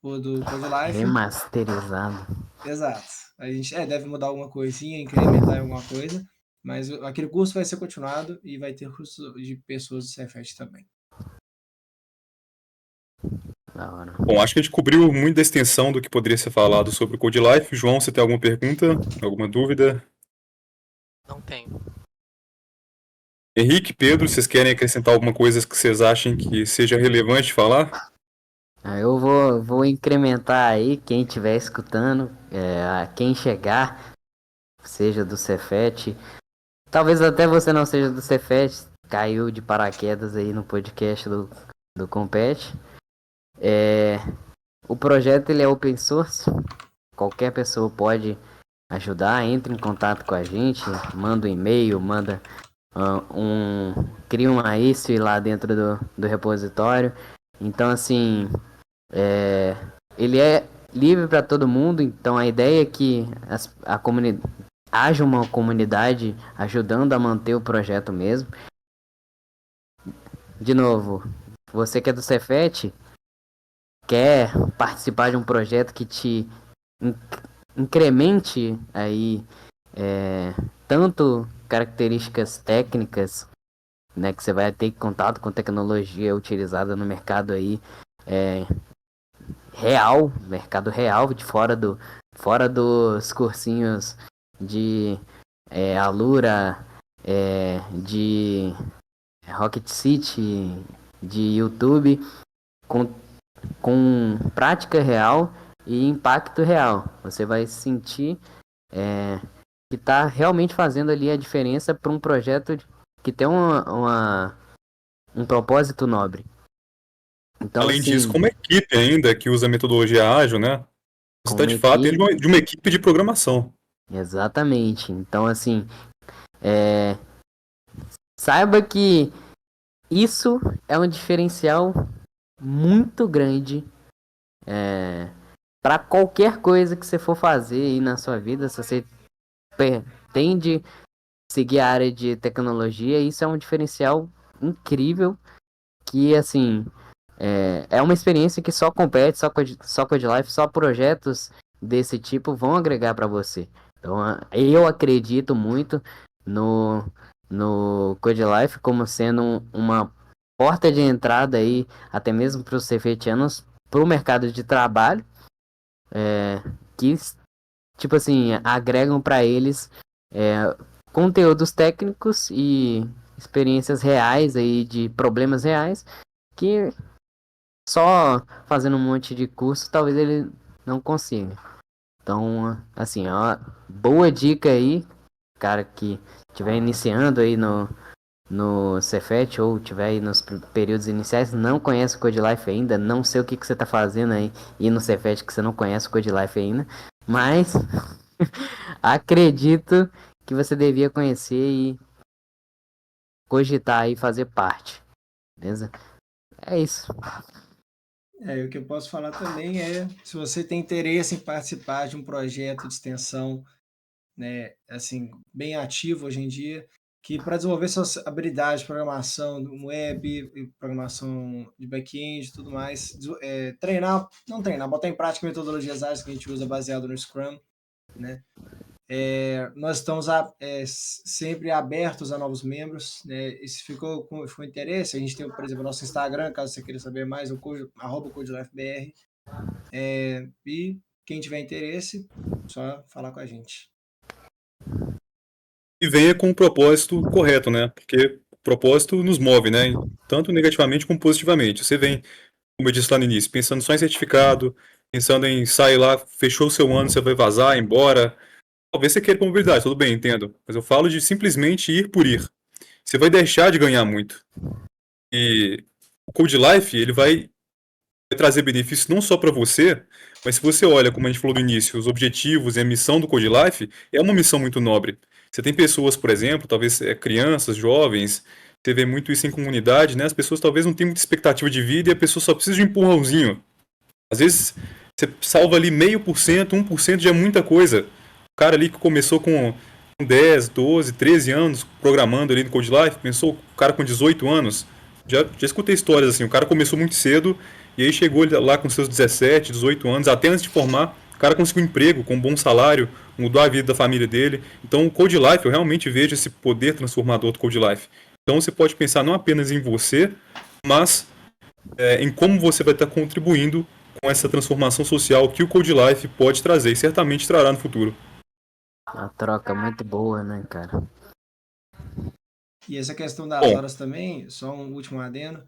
Code Life. Remasterizado. Exato. A gente deve mudar alguma coisinha, incrementar alguma coisa, mas aquele curso vai ser continuado e vai ter curso de pessoas do Cefet também. Da hora. Bom, acho que a gente cobriu muito da extensão do que poderia ser falado sobre o Code Life. João, você tem alguma pergunta? Alguma dúvida? Não tenho. Henrique, Pedro, vocês querem acrescentar alguma coisa que vocês achem que seja relevante falar? Eu vou incrementar aí, quem estiver escutando, quem chegar, seja do Cefet, talvez até você não seja do Cefet, caiu de paraquedas aí no podcast do Compete. O projeto ele é open source, qualquer pessoa pode ajudar, entre em contato com a gente, manda um e-mail, cria uma ISO lá dentro do repositório. Então assim, ele é livre para todo mundo, então a ideia é que haja uma comunidade ajudando a manter o projeto mesmo. De novo, você que é do Cefet, quer participar de um projeto que te incremente aí tanto características técnicas, né, que você vai ter contato com tecnologia utilizada no mercado aí real, mercado real, fora dos cursinhos de Alura, de Rocket City, de YouTube, com prática real e impacto real. Você vai sentir que está realmente fazendo ali a diferença para um projeto que tem um propósito nobre. Então, Além assim, disso, como equipe ainda, que usa a metodologia ágil, né? Você está como de fato dentro equipe, de uma equipe de programação. exatamente. Então, assim, saiba que isso é um diferencial muito grande para qualquer coisa que você for fazer aí na sua vida. Se você pretende seguir a área de tecnologia. E isso é um diferencial incrível que, assim, é uma experiência que só compete, só CodeLife, só projetos desse tipo vão agregar para você. Então, eu acredito muito no CodeLife como sendo uma porta de entrada aí, até mesmo para os cefetianos, para o mercado de trabalho, que, tipo assim, agregam para eles conteúdos técnicos e experiências reais aí de problemas reais que só fazendo um monte de curso talvez ele não consiga. Então, assim, ó, boa dica aí, cara que estiver iniciando aí no Cefet ou tiver aí nos períodos iniciais, não conhece o CodeLife ainda, não sei o que você tá fazendo aí e no Cefet que você não conhece o CodeLife ainda, mas acredito que você devia conhecer e cogitar aí fazer parte, beleza? É isso. O que eu posso falar também é, se você tem interesse em participar de um projeto de extensão, né, assim, bem ativo hoje em dia, que para desenvolver suas habilidades de programação web, programação de back-end e tudo mais, botar em prática metodologias ágeis que a gente usa baseado no Scrum, né? Nós estamos sempre abertos a novos membros, né? E se ficou interesse, a gente tem, por exemplo, o nosso Instagram, caso você queira saber mais, @CodeLifeBR. E quem tiver interesse, só falar com a gente. E venha com o propósito correto, né? Porque o propósito nos move, né? Tanto negativamente como positivamente. Você vem, como eu disse lá no início, pensando só em certificado, pensando em sair lá, fechou o seu ano, você vai vazar, ir embora. Talvez você queira com mobilidade, tudo bem, entendo. Mas eu falo de simplesmente ir por ir. Você vai deixar de ganhar muito. E o Code Life, ele vai trazer benefícios não só para você, mas se você olha, como a gente falou no início, os objetivos e a missão do Code Life, é uma missão muito nobre. Você tem pessoas, por exemplo, talvez crianças, jovens, você vê muito isso em comunidade, né? As pessoas talvez não tenham muita expectativa de vida e a pessoa só precisa de um empurrãozinho. Às vezes você salva ali 0,5%, 1% já é muita coisa. O cara ali que começou com 10, 12, 13 anos programando ali no Code Life, pensou o cara com 18 anos. Já escutei histórias assim, o cara começou muito cedo e aí chegou lá com seus 17, 18 anos, até antes de formar, o cara conseguiu um emprego com um bom salário, mudou a vida da família dele. Então o Code Life, eu realmente vejo esse poder transformador do Code Life. Então você pode pensar não apenas em você, mas em como você vai estar contribuindo com essa transformação social que o Code Life pode trazer e certamente trará no futuro. Uma troca muito boa, né, cara? E essa questão das Bom, horas também, só um último adendo,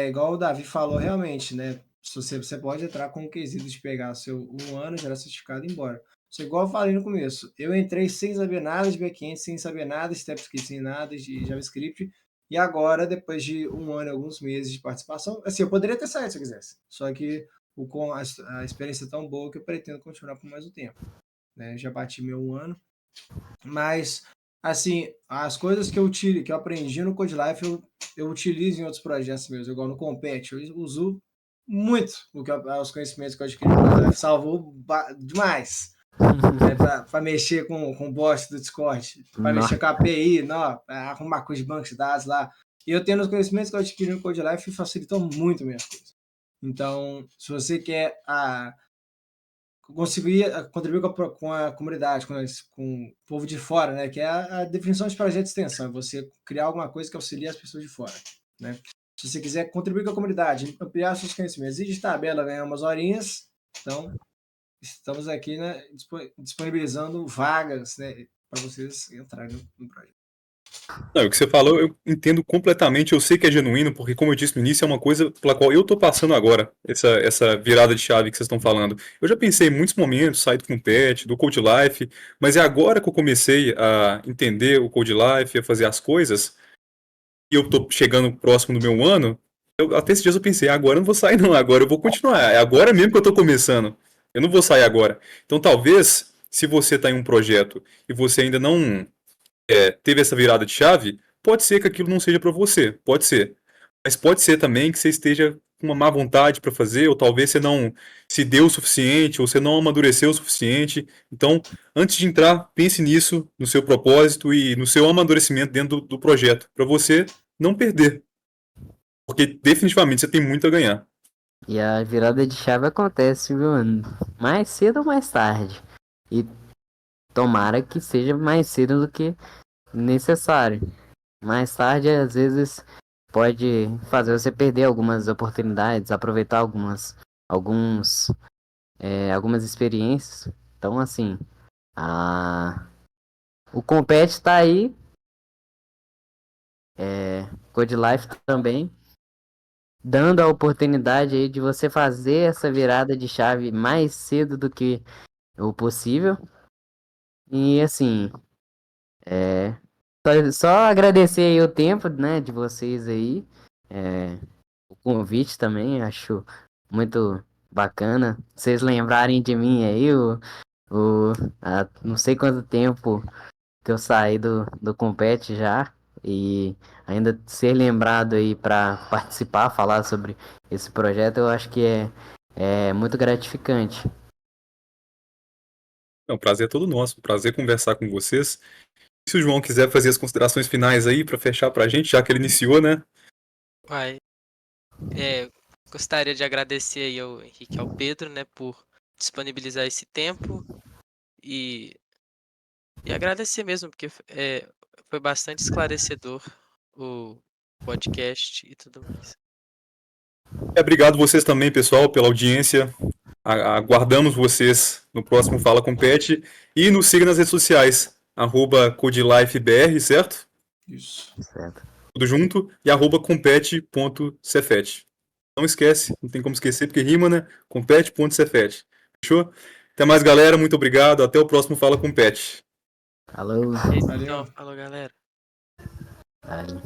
igual o Davi falou realmente, né? Se você pode entrar com o quesito de pegar seu 1 ano, gerar certificado e ir embora. Só igual eu falei no começo, eu entrei sem saber nada de back-end, sem saber nada de TypeScript, sem nada de JavaScript, e agora, depois de 1 ano e alguns meses de participação, assim, eu poderia ter saído se eu quisesse, só que a experiência é tão boa que eu pretendo continuar por mais um tempo, né? Já bati meu 1 ano, mas assim, as coisas que eu aprendi no Code Life, eu utilizo em outros projetos meus, igual no Compete. Eu uso muito os conhecimentos que eu adquiri no Code Life. Salvou demais. Né, para mexer com o bot do Discord, para mexer com a API, para arrumar coisa de banco de dados lá. E eu tendo os conhecimentos que eu adquiri no Code Life, facilitou muito minhas coisas. Então, se você quer conseguir contribuir com a comunidade, com o povo de fora, né? Que é a definição de projeto de extensão, é você criar alguma coisa que auxilie as pessoas de fora, né? Se você quiser contribuir com a comunidade, ampliar seus conhecimentos e de tabela ganhar umas horinhas, então estamos aqui, né, disponibilizando vagas, né, para vocês entrarem no projeto. não, o que você falou eu entendo completamente, eu sei que é genuíno, porque como eu disse no início, é uma coisa pela qual eu estou passando agora, essa virada de chave que vocês estão falando. Eu já pensei em muitos momentos, sair do Compete, do Code Life, mas é agora que eu comecei a entender o Code Life, a fazer as coisas, e eu estou chegando próximo do meu 1 ano, até esses dias eu pensei, agora eu não vou sair não, agora eu vou continuar, é agora mesmo que eu estou começando, eu não vou sair agora. Então talvez, se você está em um projeto e você ainda não teve essa virada de chave, pode ser que aquilo não seja para você, pode ser. Mas pode ser também que você esteja com uma má vontade para fazer, ou talvez você não se deu o suficiente, ou você não amadureceu o suficiente. Então, antes de entrar, pense nisso, no seu propósito e no seu amadurecimento dentro do projeto, para você não perder. Porque definitivamente você tem muito a ganhar. E a virada de chave acontece, viu? Mais cedo ou mais tarde. E tomara que seja mais cedo do que necessário. Mais tarde, às vezes, pode fazer você perder algumas oportunidades, aproveitar algumas experiências. Então, assim, o Compete tá aí, Code Life também, dando a oportunidade aí de você fazer essa virada de chave mais cedo do que o possível. E assim, só agradecer aí o tempo, né, de vocês aí, o convite também, acho muito bacana. Vocês lembrarem de mim aí, não sei quanto tempo que eu saí do Compete já, e ainda ser lembrado aí para participar, falar sobre esse projeto, eu acho que é muito gratificante. É um prazer todo nosso, um prazer conversar com vocês. Se o João quiser fazer as considerações finais aí para fechar para a gente, já que ele iniciou, né? Uai, gostaria de agradecer aí ao Henrique e ao Pedro, né, por disponibilizar esse tempo e, e agradecer mesmo, porque foi bastante esclarecedor o podcast e tudo mais. Obrigado vocês também, pessoal, pela audiência. Aguardamos vocês no próximo Fala com Pet e nos siga nas redes sociais, @CodeLifeBR, certo? Isso. Certo. Tudo junto, e @compete.cefet. Não esquece, não tem como esquecer, porque rima, né? Compete.cefet. Fechou? Até mais, galera. Muito obrigado. Até o próximo Fala com Pet. Falou. Valeu. Então, falou, galera. Valeu.